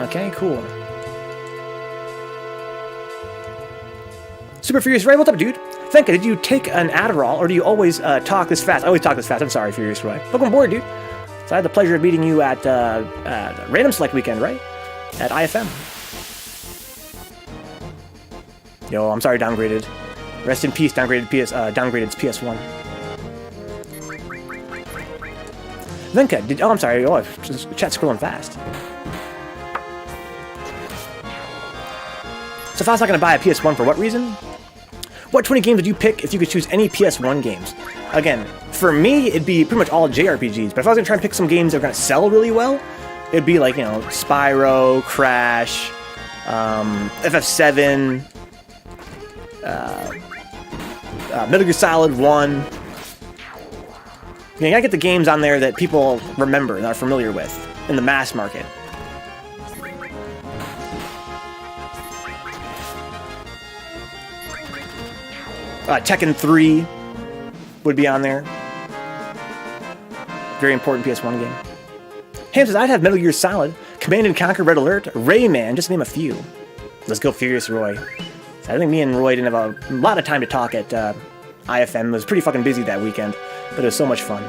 Okay, cool. Super Furious Ray, what's up, dude? Venka, did you take an Adderall, or do you always talk this fast? I always talk this fast. I'm sorry, Furious Ray. Welcome aboard, dude. So I had the pleasure of meeting you at Random Select Weekend, right? At IFM. Yo, I'm sorry, downgraded. Rest in peace, downgraded PS1. Venka, oh, I'm sorry. Oh, chat's scrolling fast. So if I was not going to buy a PS1, for what reason? What 20 games would you pick if you could choose any PS1 games? Again, for me, it'd be pretty much all JRPGs. But if I was going to try and pick some games that are going to sell really well, it'd be like, you know, Spyro, Crash, FF7, Metal Gear Solid 1. You gotta get the games on there that people remember and are familiar with in the mass market. Tekken 3 would be on there. Very important PS1 game. Ham says, I'd have Metal Gear Solid, Command & Conquer, Red Alert, Rayman, just to name a few. Let's go Furious Roy. I think me and Roy didn't have a lot of time to talk at IFM. It was pretty fucking busy that weekend, but it was so much fun.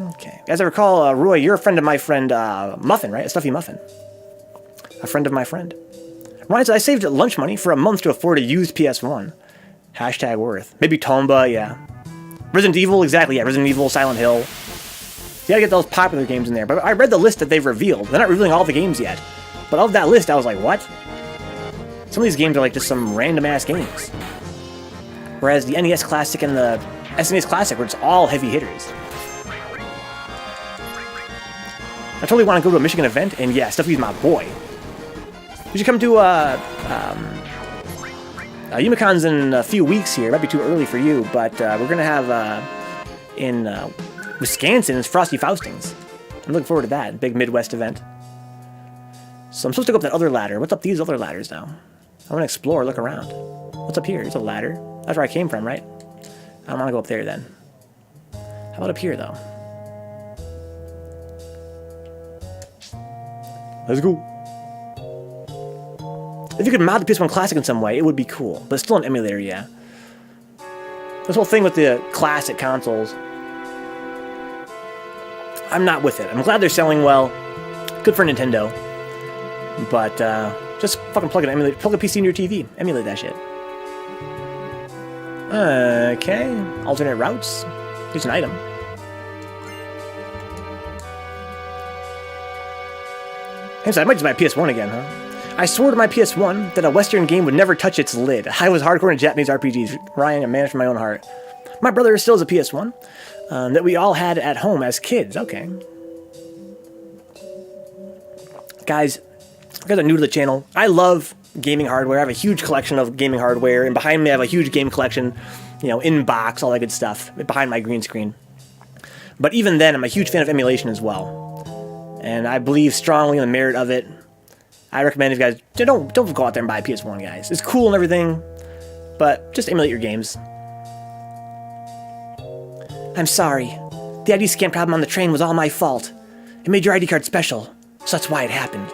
Okay. As I recall, Roy, you're a friend of my friend Muffin, right? A Stuffy Muffin. A friend of my friend. Ryan says, I saved lunch money for a month to afford a used PS1. Hashtag worth. Maybe Tomba, yeah. Resident Evil, exactly, yeah. Resident Evil, Silent Hill. You gotta get those popular games in there. But I read the list that they've revealed. They're not revealing all the games yet. But of that list, I was like, what? Some of these games are like just some random-ass games. Whereas the NES Classic and the SNES Classic were just all heavy hitters. I totally want to go to a Michigan event, and yeah, Stuffy's my boy. You should come to Umicon's in a few weeks here. It might be too early for you, but we're going to have in Wisconsin, it's Frosty Faustings. I'm looking forward to that. Big Midwest event. So I'm supposed to go up that other ladder. What's up these other ladders now? I want to explore, look around. What's up here? There's a ladder. That's where I came from, right? I don't want to go up there then. How about up here, though? Let's go. If you could mod the PS1 Classic in some way, it would be cool. But it's still an emulator, yeah. This whole thing with the classic consoles, I'm not with it. I'm glad they're selling well. Good for Nintendo. But just fucking plug a PC in your TV. Emulate that shit. Okay. Alternate routes. Here's an item. Hey, so I might just buy a PS1 again, huh? I swore to my PS1 that a Western game would never touch its lid. I was hardcore in Japanese RPGs. Ryan, a man from my own heart. My brother still has a PS1 that we all had at home as kids. Okay. Guys, you guys are new to the channel. I love gaming hardware. I have a huge collection of gaming hardware, and behind me I have a huge game collection, you know, in box, all that good stuff, behind my green screen. But even then, I'm a huge fan of emulation as well. And I believe strongly in the merit of it. I recommend if you guys don't go out there and buy a PS1, guys. It's cool and everything, but just emulate your games. I'm sorry. The ID scan problem on the train was all my fault. It made your ID card special, so that's why it happened.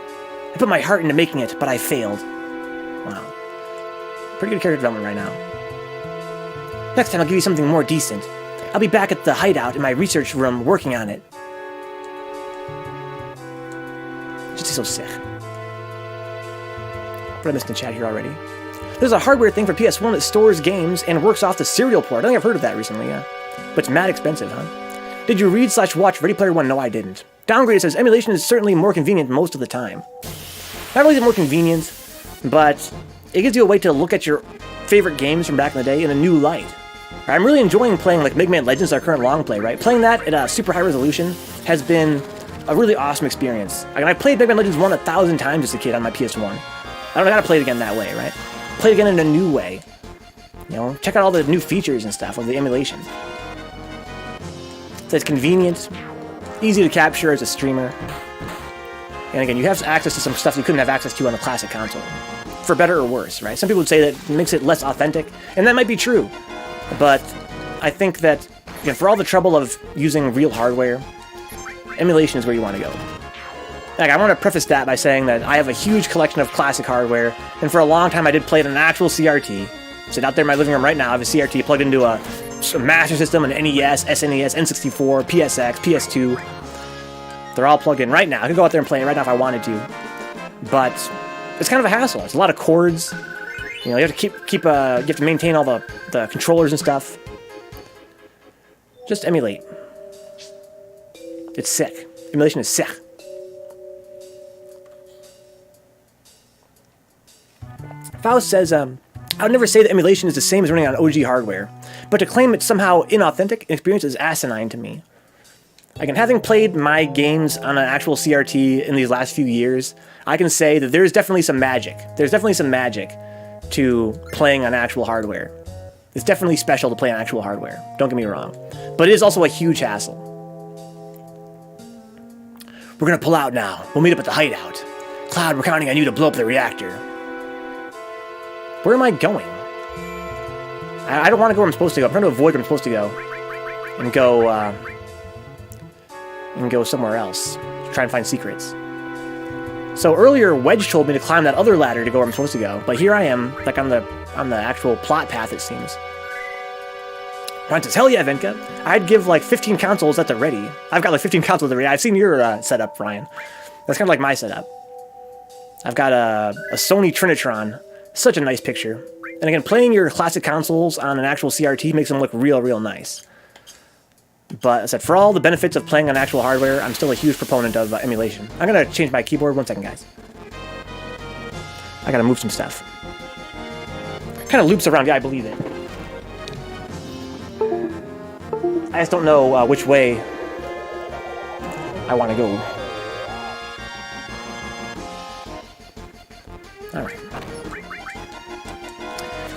I put my heart into making it, but I failed. Wow. Pretty good character development right now. Next time I'll give you something more decent. I'll be back at the hideout in my research room working on it. Just so sick. What I missed in the chat here already. There's a hardware thing for PS1 that stores games and works off the serial port. I think I've heard of that recently, yeah. But it's mad expensive, huh? Did you read/watch Ready Player One? No, I didn't. Downgraded says, emulation is certainly more convenient most of the time. Not really more convenient, but it gives you a way to look at your favorite games from back in the day in a new light. I'm really enjoying playing like Mega Man Legends, our current long play, right? Playing that at a super high resolution has been a really awesome experience. I played Mega Man Legends 1 1,000 times as a kid on my PS1. I don't know how to play it again that way, right? Play it again in a new way. You know, check out all the new features and stuff of the emulation. So it's convenient, easy to capture as a streamer. And again, you have access to some stuff you couldn't have access to on a classic console. For better or worse, right? Some people would say that it makes it less authentic, and that might be true. But I think that, again, for all the trouble of using real hardware, emulation is where you want to go. Like, I want to preface that by saying that I have a huge collection of classic hardware, and for a long time I did play it on an actual CRT. Sit out there in my living room right now, I have a CRT plugged into a Master System, an NES, SNES, N64, PSX, PS2. They're all plugged in right now. I could go out there and play it right now if I wanted to. but it's kind of a hassle. It's a lot of cords. You know, you have to you have to maintain all the controllers and stuff. Just emulate. It's sick. Emulation is sick. Faust says, I would never say that emulation is the same as running on OG hardware, but to claim it's somehow inauthentic experience is asinine to me. Again, having played my games on an actual CRT in these last few years, I can say that there's definitely some magic. There's definitely some magic to playing on actual hardware. It's definitely special to play on actual hardware. Don't get me wrong. But it is also a huge hassle. We're gonna pull out now. We'll meet up at the hideout. Cloud, we're counting on you to blow up the reactor. Where am I going? I don't want to go where I'm supposed to go. I'm trying to avoid where I'm supposed to go. And go somewhere else. To try and find secrets. So earlier, Wedge told me to climb that other ladder to go where I'm supposed to go. But here I am, like on the actual plot path, it seems. Ryan says, hell yeah, Venka. I'd give like 15 consoles at the ready. I've got like 15 consoles at the ready. I've seen your setup, Ryan. That's kind of like my setup. I've got a Sony Trinitron. Such a nice picture. And again, playing your classic consoles on an actual CRT makes them look real, real nice. But as I said, for all the benefits of playing on actual hardware, I'm still a huge proponent of emulation. I'm going to change my keyboard. 1 second, guys. I got to move some stuff. Kind of loops around. Yeah, I believe it. I just don't know which way I want to go. Alright.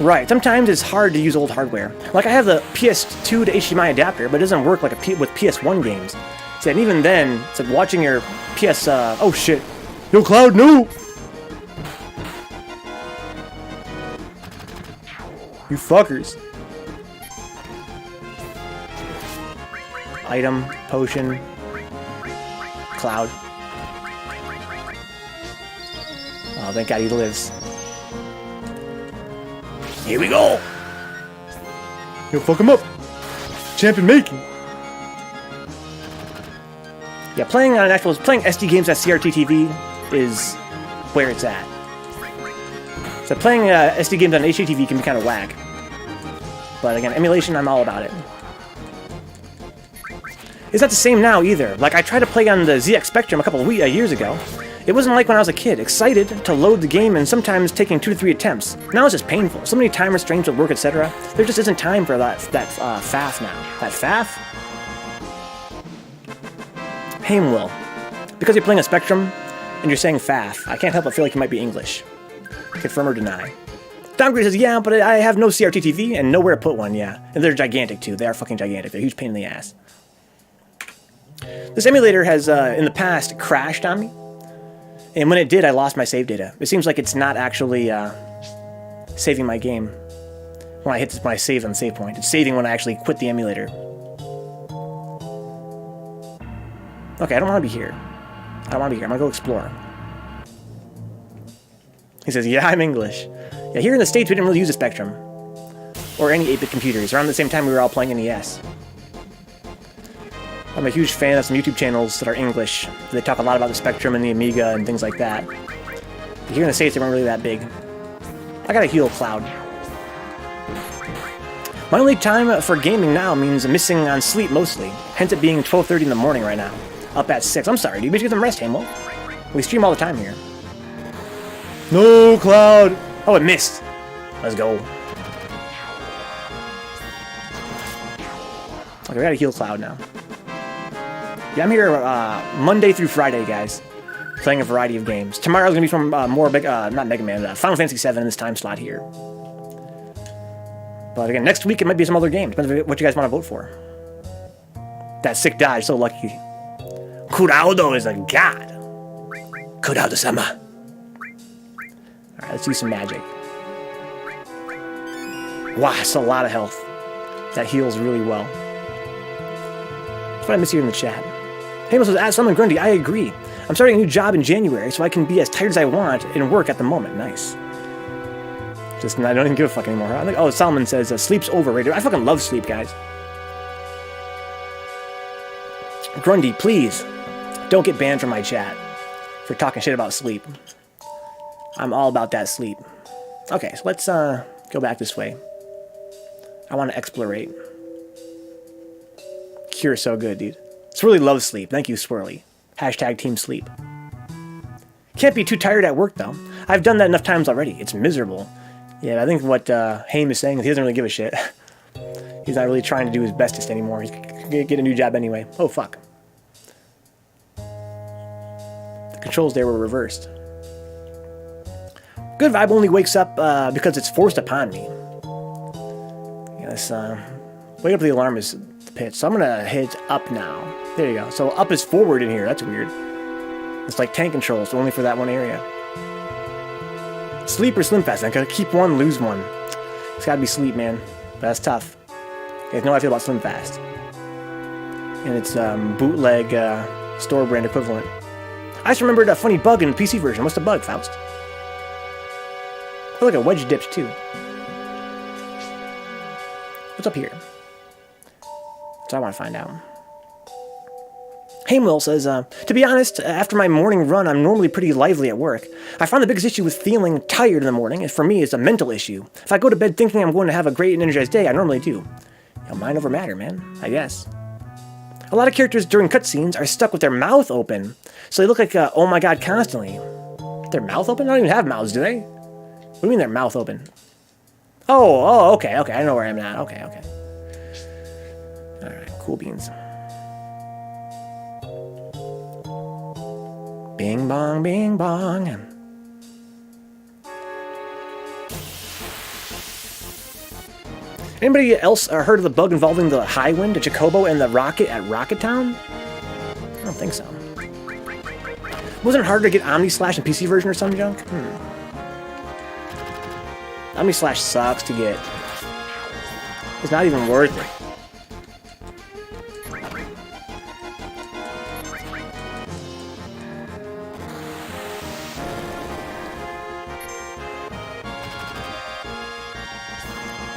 Right, sometimes it's hard to use old hardware. Like I have the PS2 to HDMI adapter, but it doesn't work like with PS1 games. See, and even then, it's like watching your PS... oh shit. Yo, Cloud, no! You fuckers. Item, potion, Cloud. Oh, thank God he lives. Here we go! Yo, fuck him up! Champion making! Yeah, playing SD games on CRT TV is where it's at. So playing SD games on HDTV can be kind of whack. But again, emulation, I'm all about it. It's not the same now either. Like, I tried to play on the ZX Spectrum a couple of years ago. It wasn't like when I was a kid, excited to load the game and sometimes taking 2 to 3 attempts. Now it's just painful. So many time restraints at work, etc. There just isn't time for that faff now. That faff? Haimwill. Because you're playing a Spectrum and you're saying faff, I can't help but feel like you might be English. Confirm or deny. Downgrade says, yeah, but I have no CRT TV and nowhere to put one, yeah. And they're gigantic too. They are fucking gigantic. They're a huge pain in the ass. This emulator has, in the past, crashed on me. And when it did, I lost my save data. It seems like it's not actually saving my game when I save on the save point. It's saving when I actually quit the emulator. Okay, I don't want to be here. I don't want to be here. I'm going to go explore. He says, yeah, I'm English. Yeah, here in the States, we didn't really use a Spectrum. Or any 8-bit computers. Around the same time, we were all playing NES. I'm a huge fan of some YouTube channels that are English. They talk a lot about the Spectrum and the Amiga and things like that. But here in the States, they weren't really that big. I gotta heal Cloud. My only time for gaming now means missing on sleep mostly. Hence it being 12:30 in the morning right now. Up at 6. I'm sorry, dude. You should get some rest, Hamel. We stream all the time here. No, Cloud! Oh, it missed. Let's go. Okay, we gotta heal Cloud now. Yeah, I'm here Monday through Friday, guys. Playing a variety of games. Tomorrow's gonna be from not Mega Man, Final Fantasy VII in this time slot here. But again, next week it might be some other game. Depends what you guys want to vote for. That sick dodge, so lucky. Kuraudo is a god. Kuraudo-sama. Alright, let's do some magic. Wow, that's a lot of health. That heals really well. That's what I miss here in the chat. Halo says, as someone Grundy, I agree. I'm starting a new job in January, so I can be as tired as I want and work at the moment. Nice. Just, I don't even give a fuck anymore. I think, oh, Solomon says, sleep's overrated. I fucking love sleep, guys. Grundy, please, don't get banned from my chat for talking shit about sleep. I'm all about that sleep. Okay, so let's go back this way. I want to explorate. Cure's so good, dude. Swirly loves sleep. Thank you, Swirly. Hashtag team sleep. Can't be too tired at work, though. I've done that enough times already. It's miserable. Yeah, I think what Haim is saying is he doesn't really give a shit. He's not really trying to do his bestest anymore. He's gonna get a new job anyway. Oh, fuck. The controls there were reversed. Good vibe only wakes up because it's forced upon me. Yes, wake up the alarm is the pitch. So I'm gonna hit up now. There you go. So up is forward in here. That's weird. It's like tank controls, so only for that one area. Sleep or Slim Fast? I gotta keep one, lose one. It's gotta be sleep, man. But that's tough. You guys know how I feel about Slim Fast. And its bootleg store brand equivalent. I just remembered a funny bug in the PC version. What's the bug, Faust? Oh, look, a wedge dipped too. What's up here? That's what I want to find out. Haimwell says, to be honest, after my morning run, I'm normally pretty lively at work. I find the biggest issue with feeling tired in the morning, for me, is a mental issue. If I go to bed thinking I'm going to have a great and energized day, I normally do. You know, mind over matter, man, I guess. A lot of characters during cutscenes are stuck with their mouth open, so they look like, oh my god, constantly. Their mouth open? They don't even have mouths, do they? What do you mean their mouth open? Oh, okay, I know where I'm at. Okay. Alright, cool beans. Bing bong, bing bong. Anybody else heard of the bug involving the High Wind, the Chocobo, and the Rocket at Rocket Town? I don't think so. Wasn't it harder to get Omni Slash in PC version or some junk? Omni Slash sucks to get. It's not even worth it.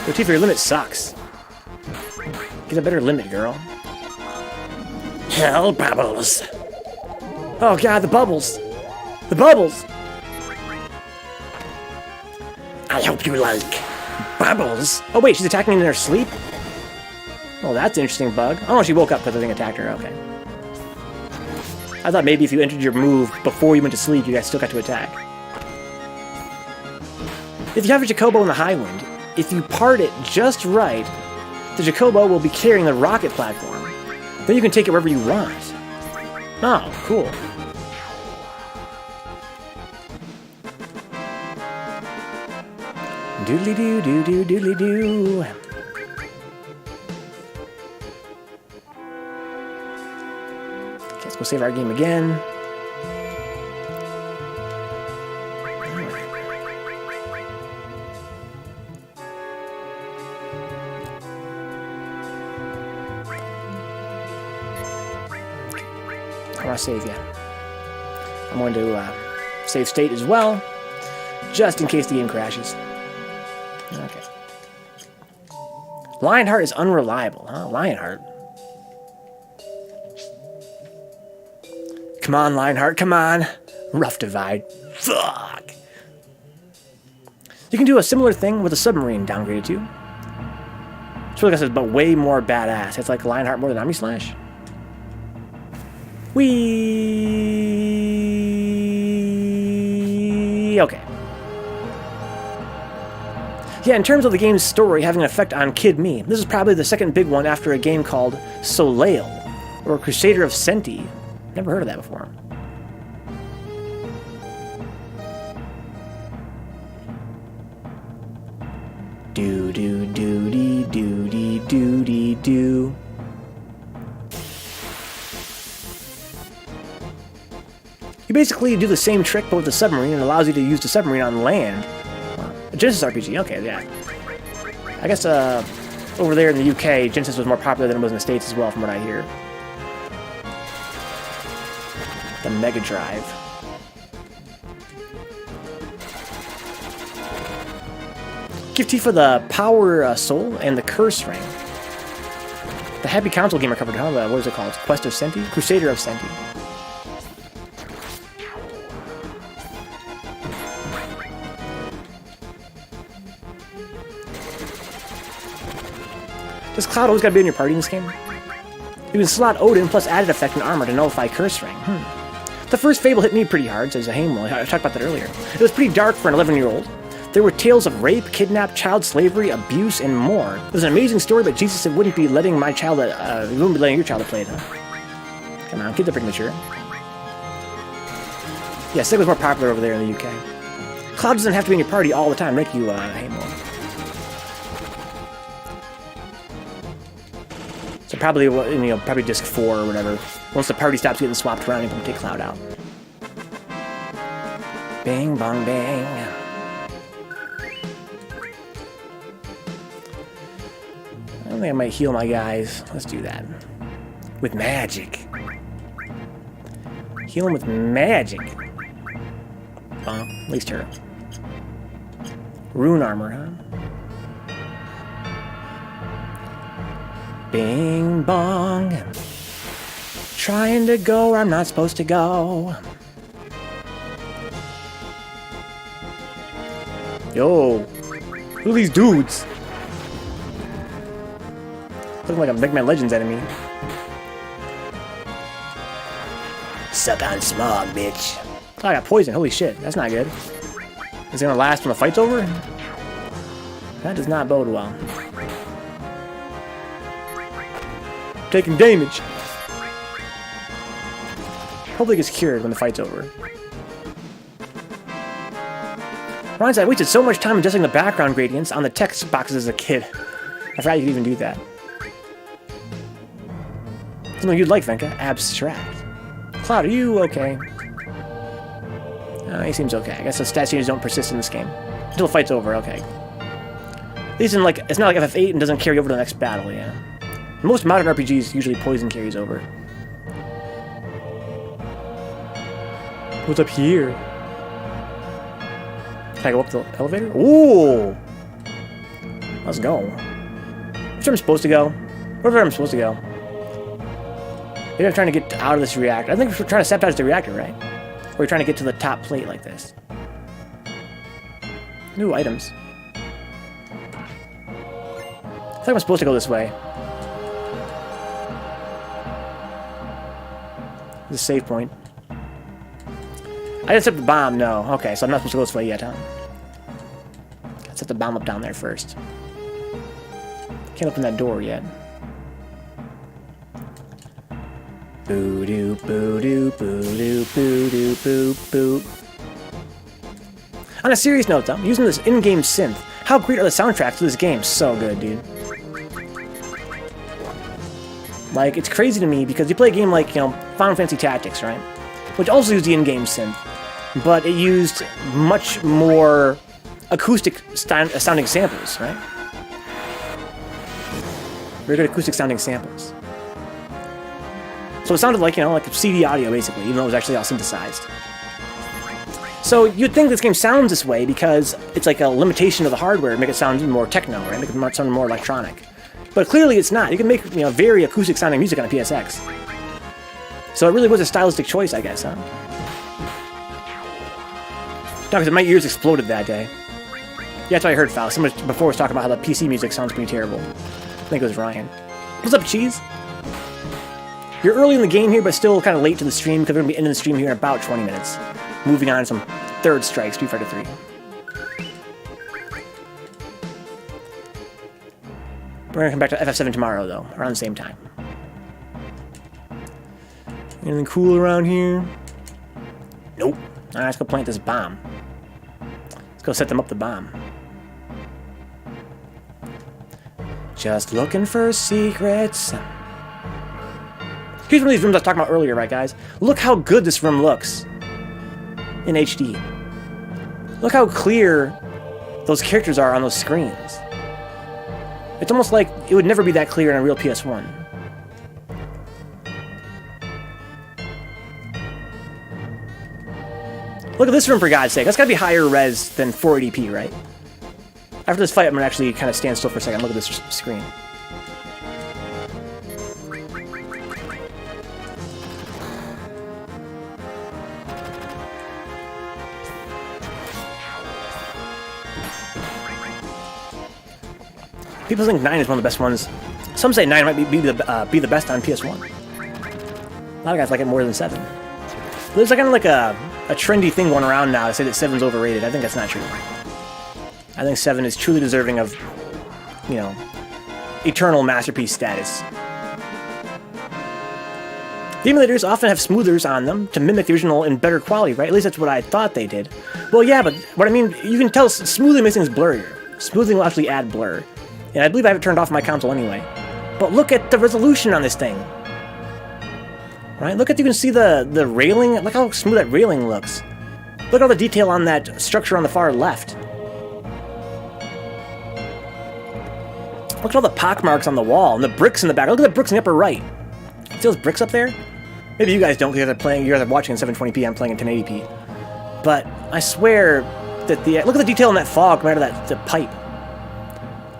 Yo, Tifa, your limit sucks. Get a better limit, girl. Hell, bubbles. Oh god, the bubbles. The bubbles. I hope you like bubbles. Oh wait, she's attacking in her sleep? Oh, that's an interesting bug. Oh, she woke up because the thing attacked her. Okay. I thought maybe if you entered your move before you went to sleep, you guys still got to attack. If you have a Chocobo in the High Wind, if you part it just right, the Chocobo will be carrying the rocket platform. Then you can take it wherever you want. Oh, cool. Doodly-doo, doo-doo, doodly-doo. Okay, let's go save our game again. I want to save, yeah. I'm going to save state as well, just in case the game crashes. Okay. Lionheart is unreliable, huh? Lionheart. Come on, Lionheart, come on. Rough divide. Fuck. You can do a similar thing with a submarine downgraded too. It's really good, but way more badass. It's like Lionheart more than Omni Slash. Whee! Okay. Yeah, in terms of the game's story having an effect on Kid Me, this is probably the second big one after a game called Soleil, or Crusader of Senti. Never heard of that before. Do-do-do-dee-do-dee-do-dee-do. You basically do the same trick but with a submarine and allows you to use the submarine on land. A Genesis RPG, okay, yeah. I guess over there in the UK, Genesis was more popular than it was in the States as well, from what I hear. The Mega Drive. Give Tifa the Power Soul and the Curse Ring. The Happy Console game I covered, huh? What is it called? Quest of Senti? Crusader of Senti. Does Cloud always gotta be in your party in this game? You can slot Odin plus added effect and armor to nullify Curse Ring. The first Fable hit me pretty hard, says Hamel. I talked about that earlier. It was pretty dark for an 11-year-old. There were tales of rape, kidnap, child slavery, abuse, and more. It was an amazing story, but Jesus wouldn't be letting my child, he wouldn't be letting your child play it, huh? Come on, kids are pretty mature. Yeah, Sig was more popular over there in the UK. Cloud doesn't have to be in your party all the time, thank you, Hamel. So probably, probably disc 4 or whatever. Once the party stops getting swapped around, you can take Cloud out. Bang, bong, bang. I think I might heal my guys. Let's do that. With magic. Heal them with magic. Well, at least her. Rune armor, huh? Bing bong. Trying to go where I'm not supposed to go. Yo. Look at these dudes. Looking like a Big Man Legends enemy. Suck on smog, bitch. Oh, I got poison. Holy shit. That's not good. Is it gonna last when the fight's over? That does not bode well. Taking damage. Hopefully it gets cured when the fight's over. Reminds me, I wasted so much time adjusting the background gradients on the text boxes as a kid. I forgot you could even do that. Something you'd like, Venka. Abstract. Cloud, are you okay? He seems okay. I guess the stat changes don't persist in this game. Until the fight's over, okay. At least in, like, it's not like FF8 and doesn't carry over to the next battle, yeah. In most modern RPGs, usually poison carries over. What's up here? Can I go up the elevator? Ooh! Let's go. Which way I'm supposed to go? Wherever I'm supposed to go. Maybe I'm trying to get out of this reactor. I think we're trying to sabotage the reactor, right? Or we're trying to get to the top plate like this. New items. I think I'm supposed to go this way. The save point. I didn't set the bomb, no. Okay, so I'm not supposed to go this way yet, huh? Let's set the bomb up down there first. Can't open that door yet. Boo doo boo doo boo doo boo doo boo boo. On a serious note, though, using this in-game synth, how great are the soundtracks to this game? So good, dude. Like, it's crazy to me because you play a game like, Final Fantasy Tactics, right? Which also used the in-game synth, but it used much more acoustic sounding samples, right? Very good acoustic sounding samples. So it sounded like, like CD audio, basically, even though it was actually all synthesized. So you'd think this game sounds this way because it's like a limitation of the hardware to make it sound more techno, right? Make it sound more electronic. But clearly it's not. You can make, very acoustic sounding music on a PSX. So it really was a stylistic choice, I guess, huh? No, because my ears exploded that day. Yeah, that's what I heard, Faust. Someone before was talking about how the PC music sounds pretty terrible. I think it was Ryan. What's up, Cheese? You're early in the game here, but still kind of late to the stream, because we're going to be ending the stream here in about 20 minutes. Moving on to some third strike, Street Fighter 3. We're going to come back to FF7 tomorrow, though, around the same time. Anything cool around here? Nope. Alright, let's go plant this bomb. Let's go set them up the bomb. Just looking for secrets. Here's one of these rooms I was talking about earlier, right, guys? Look how good this room looks in HD. Look how clear those characters are on those screens. It's almost like it would never be that clear in a real PS1. Look at this room, for God's sake. That's gotta be higher res than 480p, right? After this fight, I'm gonna actually kind of stand still for a second and look at this screen. People think 9 is one of the best ones. Some say 9 might be the best on PS1. A lot of guys like it more than 7. But there's kind of like a trendy thing going around now to say that 7's overrated. I think that's not true. I think 7 is truly deserving of, you know, eternal masterpiece status. The emulators often have smoothers on them to mimic the original in better quality, right? At least that's what I thought they did. Well, yeah, but what I mean, you can tell smoothing makes things blurrier. Smoothing will actually add blur. And I believe I have it turned off my console anyway. But look at the resolution on this thing. Right? Look at, you can see the railing. Look how smooth that railing looks. Look at all the detail on that structure on the far left. Look at all the pockmarks on the wall and the bricks in the back. Look at the bricks in the upper right. See those bricks up there? Maybe you guys don't because you guys are watching in 720p, I'm playing in 1080p. But I swear that look at the detail in that fog right out of that pipe.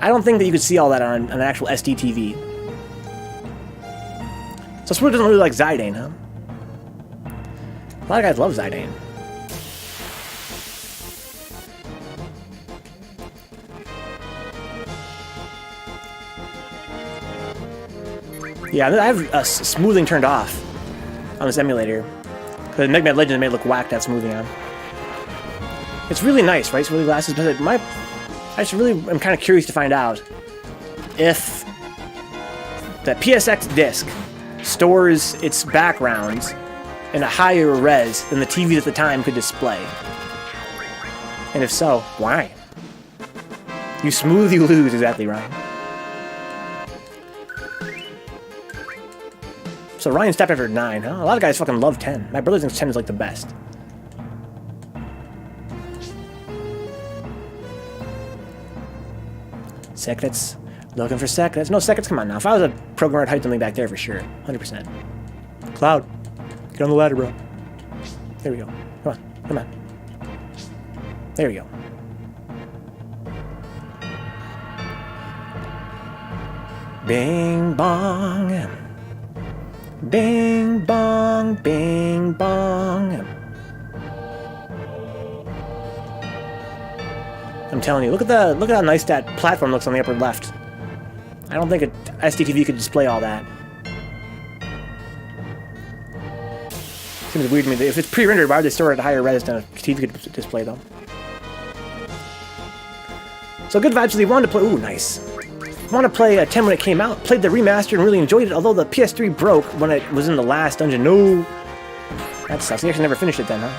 I don't think that you could see all that on an actual SD TV. So Smooth doesn't really like Zidane, huh? A lot of guys love Zidane. Yeah, I have smoothing turned off on this emulator. Because Mega Man Legends made it look whack to have smoothing on. It's really nice, right? It's really glasses, but I just really am kind of curious to find out if the PSX disc stores its backgrounds in a higher res than the TVs at the time could display. And if so, why? You smooth, you lose, exactly, Ryan. So Ryan stopped after 9, huh? A lot of guys fucking love 10. My brother thinks 10 is like the best. Secrets. Looking for secrets. No secrets, come on now. If I was a programmer, I'd hide something back there for sure. 100%. Cloud. Get on the ladder, bro. There we go. Come on. Come on. There we go. Bing bong. Bing bong, bing bong. I'm telling you, look at how nice that platform looks on the upper left. I don't think a SDTV could display all that. Seems weird to me. If it's pre-rendered, why would they store it at a higher res than a TV could display though? So good vibes. They wanted to play. Ooh, nice. Want to play 10 when it came out. Played the remaster and really enjoyed it. Although the PS3 broke when it was in the last dungeon. No, that sucks. You actually never finished it then, huh?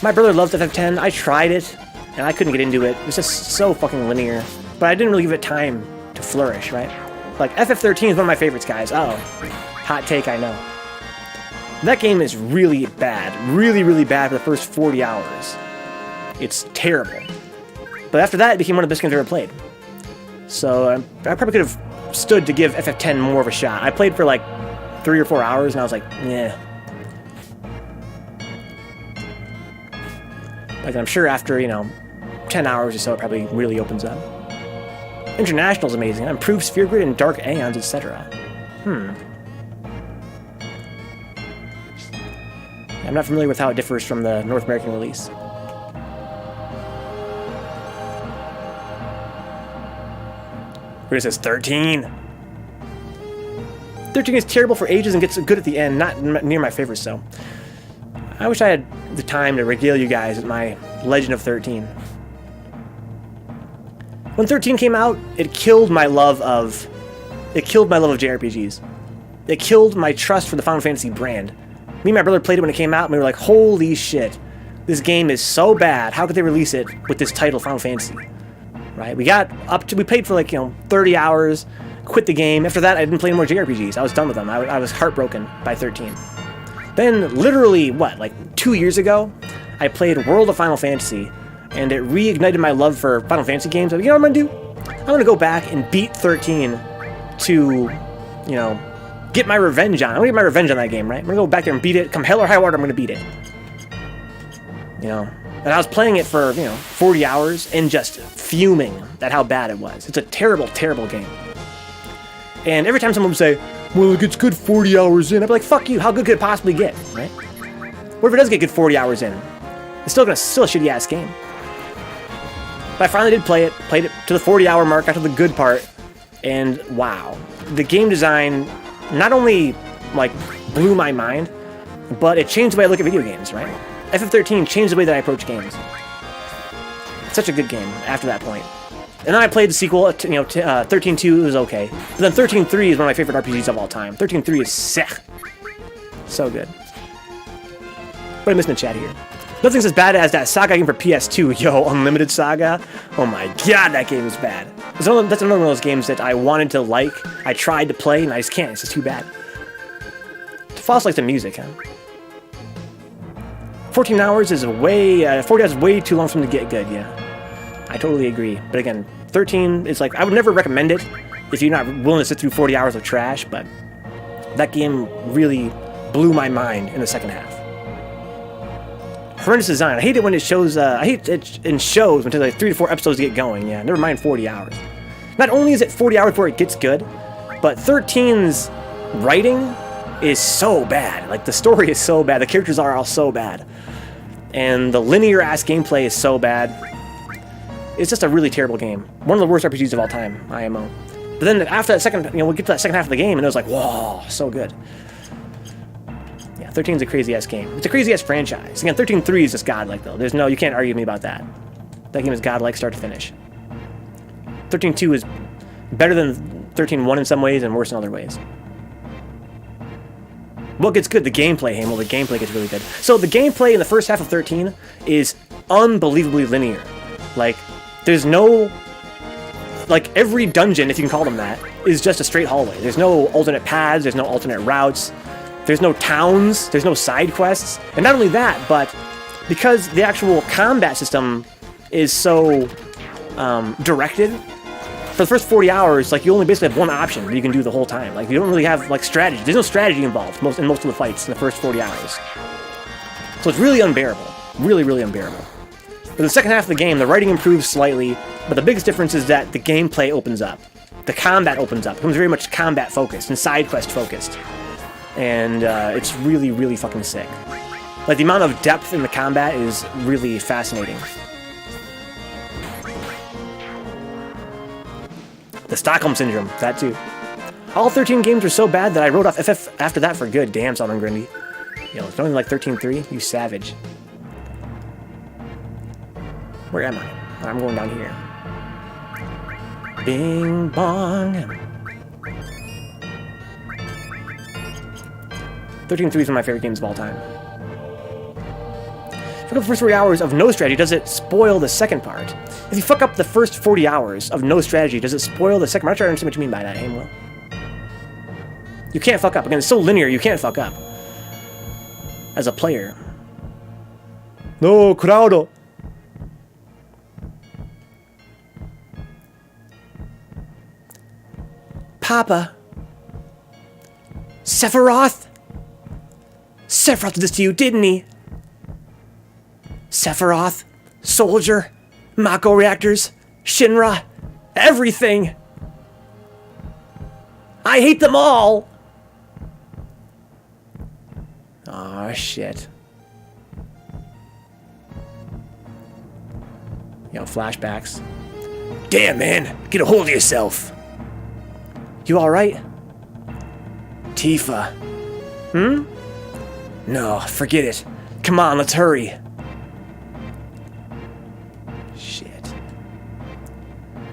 My brother loves FF10. I tried it, and I couldn't get into it. It was just so fucking linear. But I didn't really give it time to flourish, right? Like, FF13 is one of my favorites, guys. Uh-oh. Hot take, I know. That game is really bad. Really, really bad for the first 40 hours. It's terrible. But after that, it became one of the best games I've ever played. So, I probably could have stood to give FF10 more of a shot. I played for like 3 or 4 hours, and I was like, yeah. Like, I'm sure after, 10 hours or so, it probably really opens up. International's amazing. Improved Sphere Grid and Dark Aeons, etc. I'm not familiar with how it differs from the North American release. Where says 13. 13 is terrible for ages and gets good at the end. Not near my favorites, though. I wish I had the time to regale you guys with my Legend of 13. When 13 came out, it killed my love of JRPGs. It killed my trust for the Final Fantasy brand. Me and my brother played it when it came out, and we were like, holy shit. This game is so bad. How could they release it with this title, Final Fantasy? Right? We played for like, 30 hours, quit the game. After that, I didn't play any more JRPGs. I was done with them. I was heartbroken by 13. Then, literally, like 2 years ago, I played World of Final Fantasy, and it reignited my love for Final Fantasy games. You know what I'm gonna do? I'm gonna go back and beat 13 to, get my revenge on. I'm gonna get my revenge on that game, right? I'm gonna go back there and beat it. Come hell or high water, I'm gonna beat it. And I was playing it for, 40 hours and just fuming at how bad it was. It's a terrible, terrible game. And every time someone would say, well, it gets good 40 hours in, I'd be like, fuck you, how good could it possibly get, right? What if it does get good 40 hours in? It's still a shitty-ass game. But I finally did play it to the 40-hour mark, got to the good part, and wow. The game design not only, like, blew my mind, but it changed the way I look at video games, right? FF13 changed the way that I approach games. Such a good game after that point. And then I played the sequel, 13.2 was okay. But then 13.3 is one of my favorite RPGs of all time. 13.3 is sick. So good. What am I missing in the chat here? Nothing's as bad as that Saga game for PS2. Yo, Unlimited Saga. Oh my god, that game is bad. That's another one of those games that I wanted to like. I tried to play, and I just can't. It's just too bad. Foss likes the music, huh? 14 hours is 40 hours is way too long for them to get good, yeah. I totally agree. But again, 13 is like, I would never recommend it if you're not willing to sit through 40 hours of trash, but that game really blew my mind in the second half. Horrendous design. I hate it when it shows, I hate it in shows when it takes like 3 to 4 episodes to get going, yeah. Never mind 40 hours. Not only is it 40 hours before it gets good, but 13's writing is so bad. Like, the story is so bad. The characters are all so bad. And the linear-ass gameplay is so bad. It's just a really terrible game. One of the worst RPGs of all time, IMO. But then after that second, we'll get to that second half of the game, and it was like, whoa, so good. Yeah, 13's a crazy-ass game. It's a crazy-ass franchise. Again, 13.3 is just godlike, though. You can't argue with me about that. That game is godlike start to finish. 13.2 is better than 13.1 in some ways and worse in other ways. What gets good? The gameplay, Hamel. The gameplay gets really good. So the gameplay in the first half of 13 is unbelievably linear. Like, there's no... Like, every dungeon, if you can call them that, is just a straight hallway. There's no alternate paths, there's no alternate routes, there's no towns, there's no side quests. And not only that, but because the actual combat system is so directed, for the first 40 hours, like, you only basically have one option that you can do the whole time. Like, you don't really have, like, strategy. There's no strategy involved in most of the fights in the first 40 hours. So it's really unbearable. Really, really unbearable. But in the second half of the game, the writing improves slightly, but the biggest difference is that the gameplay opens up. The combat opens up. It becomes very much combat-focused and side-quest-focused. And it's really, really fucking sick. Like, the amount of depth in the combat is really fascinating. The Stockholm Syndrome, that too. All 13 games were so bad that I wrote off FF after that for good. Damn, Salmon Grundy. Yo, it's only like 13.3? You savage. Where am I? I'm going down here. Bing bong. 13.3 is one of my favorite games of all time. Fuck up the first 40 hours of no strategy, does it spoil the second part? If you fuck up the first 40 hours of no strategy, does it spoil the second part? I'm not sure I understand what you mean by that, Hamwell. You can't fuck up. Again, it's so linear, you can't fuck up. As a player. No, Crowdo. Papa. Sephiroth? Sephiroth did this to you, didn't he? Sephiroth, Soldier, Mako reactors, Shinra, everything. I hate them all. Aw, shit. Yo, flashbacks. Damn, man, get a hold of yourself. You alright? Tifa. Hmm? No, forget it. Come on, let's hurry. Shit.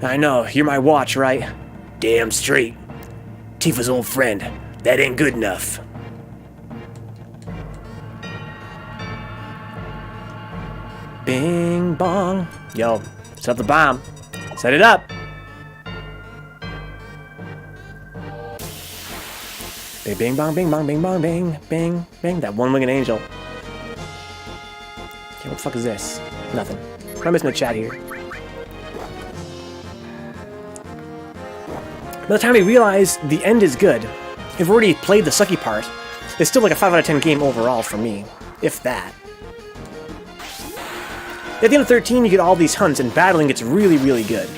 I know, you're my watch, right? Damn straight. Tifa's old friend. That ain't good enough. Bing bong. Yo, set up the bomb. Set it up. Bing, bing, bong, bing, bong, bing, bong, bing, bing, bing. That one-winged angel. Okay, what the fuck is this? Nothing. I'm missing the chat here. By the time we realize the end is good, if we've already played the sucky part, it's still like a 5 out of 10 game overall for me. If that. At the end of 13, you get all these hunts, and battling gets really, really good.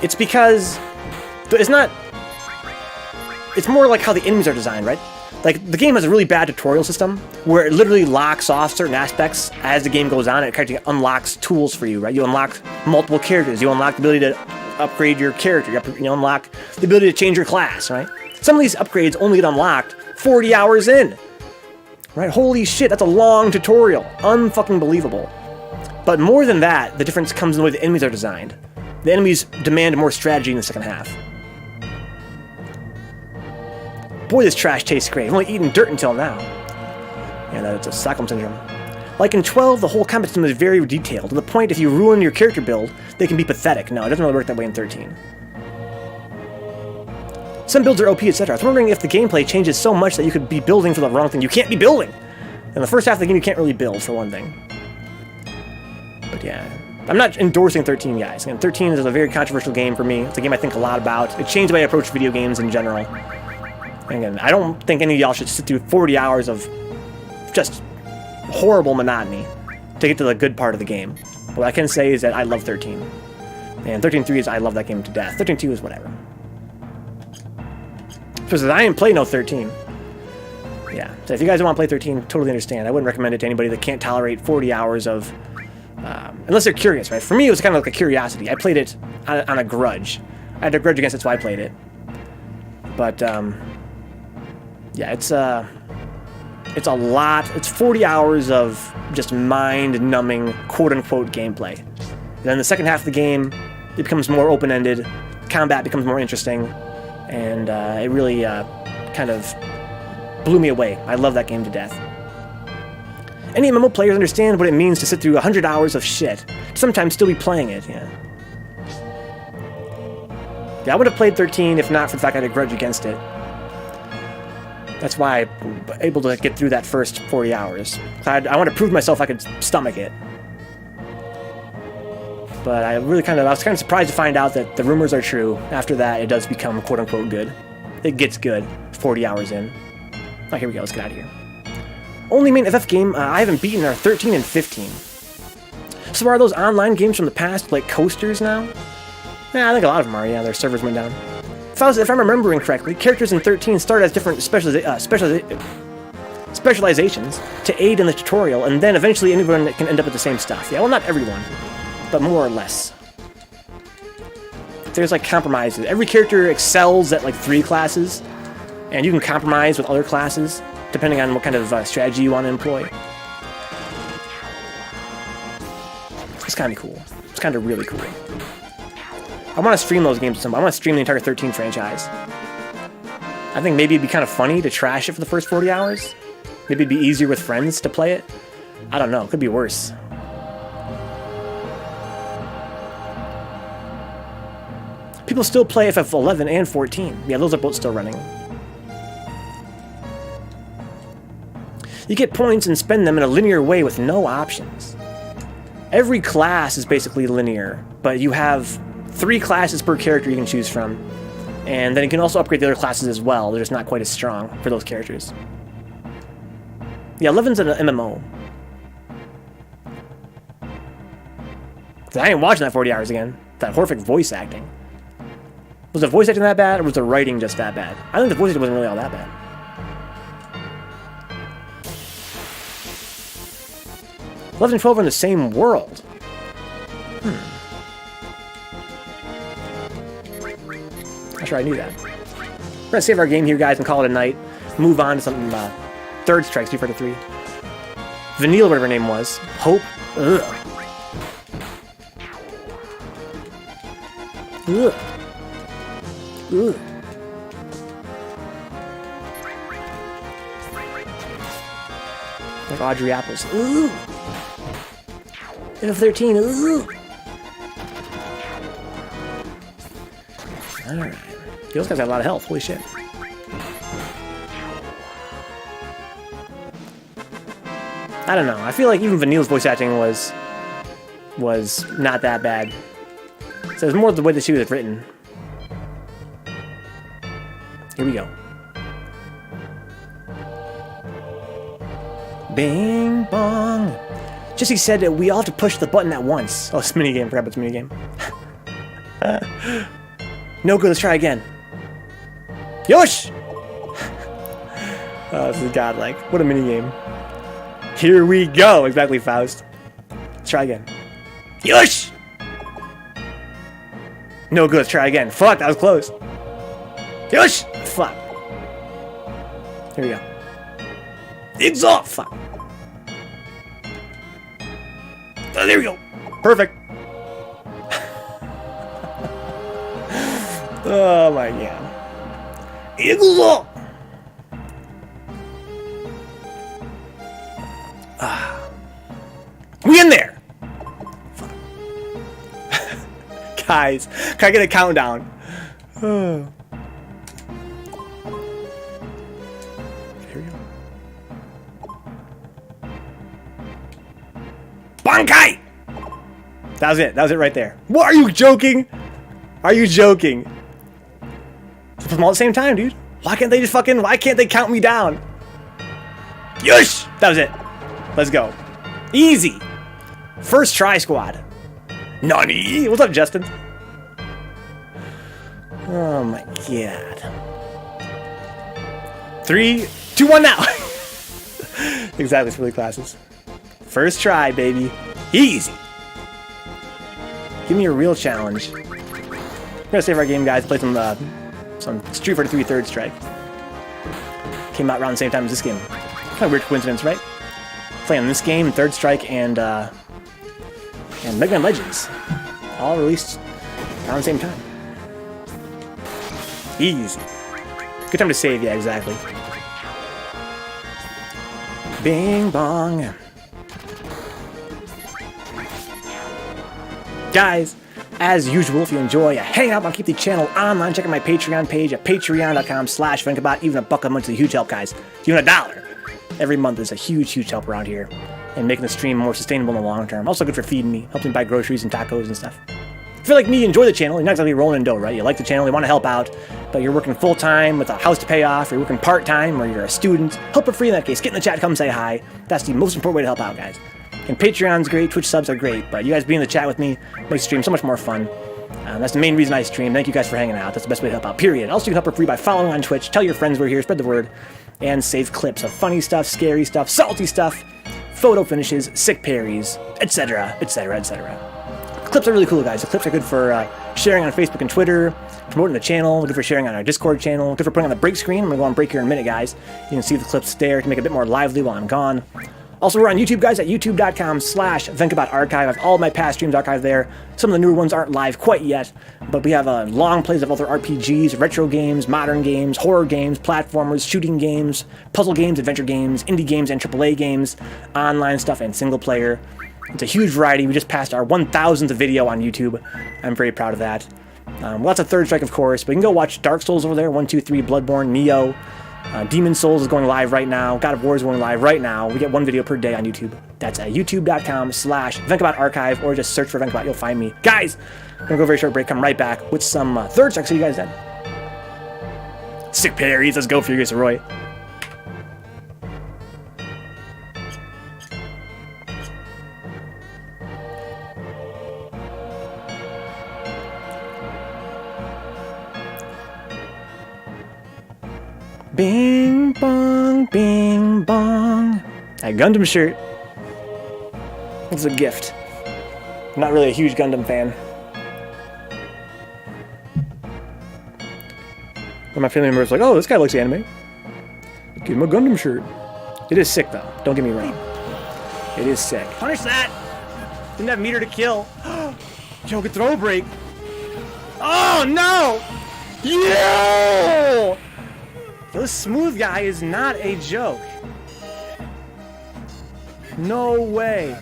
It's because... It's not... It's more like how the enemies are designed, right? Like, the game has a really bad tutorial system, where it literally locks off certain aspects as the game goes on, and it kind of unlocks tools for you, right? You unlock multiple characters. You unlock the ability to upgrade your character. You unlock the ability to change your class, right? Some of these upgrades only get unlocked 40 hours in. Right? Holy shit, that's a long tutorial. Unfucking believable. But more than that, the difference comes in the way the enemies are designed. The enemies demand more strategy in the second half. Boy, this trash tastes great. I've only eaten dirt until now. Yeah, that's a Stockholm Syndrome. Like in 12, the whole combat system is very detailed, to the point if you ruin your character build, they can be pathetic. No, it doesn't really work that way in 13. Some builds are OP, etc. I was wondering if the gameplay changes so much that you could be building for the wrong thing. You can't be building! In the first half of the game, you can't really build, for one thing. But yeah, I'm not endorsing 13, guys. Again, 13 is a very controversial game for me. It's a game I think a lot about. It changed the way I approach video games in general. And again, I don't think any of y'all should sit through 40 hours of just horrible monotony to get to the good part of the game. What I can say is that I love 13. And 13.3 is I love that game to death. 13.2 is whatever. Because I didn't play no 13. Yeah, so if you guys don't want to play 13, totally understand. I wouldn't recommend it to anybody that can't tolerate 40 hours of... unless they're curious, right? For me, it was kind of like a curiosity. I played it on a grudge. I had a grudge against it, so I played it. But, yeah, it's a lot. It's 40 hours of just mind-numbing, quote-unquote, gameplay. And then the second half of the game, it becomes more open-ended. Combat becomes more interesting. And it really kind of blew me away. I love that game to death. Any MMO players understand what it means to sit through 100 hours of shit. Sometimes still be playing it, yeah. Yeah, I would have played 13 if not for the fact I had a grudge against it. That's why I'm able to get through that first 40 hours. I want to prove myself I could stomach it. But I was kind of surprised to find out that the rumors are true. After that, it does become quote-unquote good. It gets good 40 hours in. Oh, here we go. Let's get out of here. Only main FF game I haven't beaten are 13 and 15. So are those online games from the past like coasters now? Yeah, I think a lot of them are. Yeah, their servers went down. If I'm remembering correctly, characters in 13 start as different specializations to aid in the tutorial, and then eventually anyone can end up with the same stuff. Yeah, well, not everyone, but more or less. There's like compromises. Every character excels at like 3 classes, and you can compromise with other classes depending on what kind of strategy you want to employ. It's kind of cool. It's kind of really cool. I want to stream those games to somebody. I want to stream the entire 13 franchise. I think maybe it'd be kind of funny to trash it for the first 40 hours. Maybe it'd be easier with friends to play it. I don't know. It could be worse. People still play FF 11 and 14. Yeah, those are both still running. You get points and spend them in a linear way with no options. Every class is basically linear, but you have 3 classes per character you can choose from. And then you can also upgrade the other classes as well. They're just not quite as strong for those characters. Yeah, 11's an MMO. I ain't watching that 40 hours again. That horrific voice acting. Was the voice acting that bad, or was the writing just that bad? I think the voice acting wasn't really all that bad. Hmm. 11 and 12 are in the same world. Not sure I knew that. We're gonna save our game here, guys, and call it a night. Move on to something, Third Strike, Street Fighter 3. Vanille, whatever her name was. Hope. Ugh. Ugh. Ugh. Like Audrey Apples. Ooh. FF13. Ooh. Alright. Those guys have a lot of health. Holy shit. I don't know. I feel like even Vanille's voice acting was not that bad. So it was more the way that she was written. Here we go. Bing bong. Jesse said that we all have to push the button at once. Oh, it's a minigame. Forgot about this minigame. No good. Let's try again. Yosh! Oh, this is godlike. What a minigame. Here we go. Exactly, Faust. Let's try again. Yosh! No good. Let's try again. Fuck, that was close. Yosh! Fuck. Here we go. Exalt! Fuck. Oh, there we go. Perfect. Oh my god. Exalt! We in there! Fuck. Guys, can I get a countdown? Oh. Here we go. Bankai! That was it. That was it right there. What, are you joking? Are you joking? Put them all at the same time, dude. Why can't they just fucking... Why can't they count me down? Yush! That was it. Let's go. Easy. First try, squad. Nani? What's up, Justin? Oh my god. 3, 2, 1 now. Exactly, for the classes. First try, baby. Easy. Give me a real challenge. We're gonna save our game, guys. Play some Street Fighter 3 Third Strike. Came out around the same time as this game. Kind of weird coincidence, right? Playing this game, Third Strike, and Mega Man Legends, all released around the same time. Easy. Good time to save, yeah, exactly. Bing bong. Guys, as usual, if you enjoy hanging out, I'll keep the channel online. Check out my Patreon page at patreon.com/Vencabot. Even $1 a month is a huge help, guys. Even $1 every month is a huge, huge help around here. And making the stream more sustainable in the long term. Also good for feeding me, helps me buy groceries and tacos and stuff. If you're like me, you enjoy the channel, you're not exactly rolling in dough, right? You like the channel, you want to help out, but you're working full-time with a house to pay off, or you're working part-time, or you're a student. Help for free in that case. Get in the chat, come say hi. That's the most important way to help out, guys. And Patreon's great, Twitch subs are great, but you guys being in the chat with me makes the stream so much more fun. That's the main reason I stream. Thank you guys for hanging out. That's the best way to help out, period. Also, you can help for free by following on Twitch, tell your friends we're here, spread the word, and save clips of funny stuff, scary stuff, salty stuff, photo finishes, sick parries, etc., etc., etc. Clips are really cool, guys. The clips are good for sharing on Facebook and Twitter, promoting the channel, good for sharing on our Discord channel, good for putting on the break screen. I'm going to go on break here in a minute, guys. You can see the clips there to make it a bit more lively while I'm gone. Also, we're on YouTube, guys, at youtube.com/Vencabot Archive. I have all of my past streams archived there. Some of the newer ones aren't live quite yet, but we have long plays of other RPGs, retro games, modern games, horror games, platformers, shooting games, puzzle games, adventure games, indie games, and AAA games, online stuff, and single player. It's a huge variety. We just passed our 1,000th video on YouTube. I'm very proud of that. Lots of Third Strike, of course, but you can go watch Dark Souls over there, 1, 2, 3, Bloodborne, Neo. Demon Souls is going live right now. God of War is going live right now. We get 1 video per day on YouTube. That's at youtube.com/Vencabot Archive, or just search for Vencabot. You'll find me. Guys, I'm going to go a very short break. Come right back with some Third Strike. See you guys then. Sick parries. Let's go, Furious Roy. Bing bong, bing bong. A Gundam shirt. It's a gift. I'm not really a huge Gundam fan. But my family members are like, oh, this guy likes anime. Give him a Gundam shirt. It is sick, though. Don't get me wrong. It is sick. Punish that! Didn't have meter to kill. Yo, good throw break. Oh, no! Yo! This smooth guy is not a joke. No way.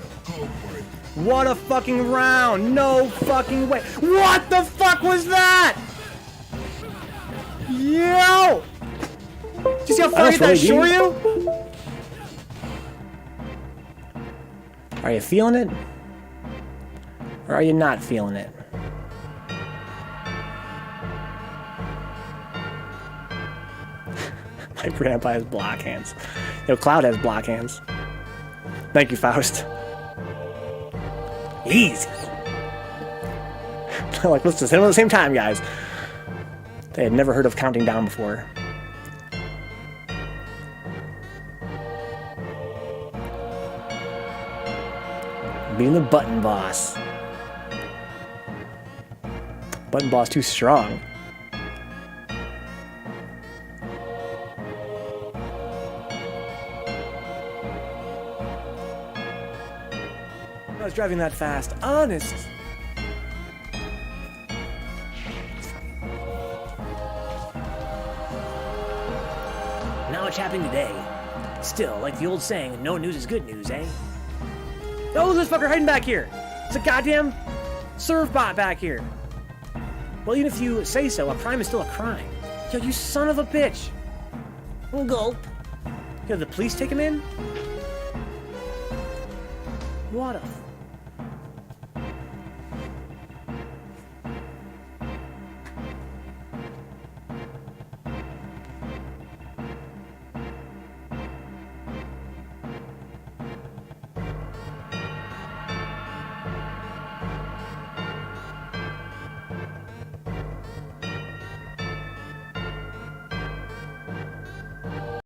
What a fucking round. No fucking way. What the fuck was that? Yo! Did you see how far I hit that Shoryu? Are you feeling it? Or are you not feeling it? My grandpa has block hands. Yo, Cloud has block hands. Thank you, Faust. Easy. Like, let's just hit them at the same time, guys. They had never heard of counting down before. Being the button boss. Button ball's too strong. I was driving that fast, honest. Not much happening today. Still, like the old saying, no news is good news, eh? Oh, this fucker hiding back here. It's a goddamn serve bot back here. Well, even if you say so, a crime is still a crime. Yo, you son of a bitch. Gulp. Yo, the police take him in? What a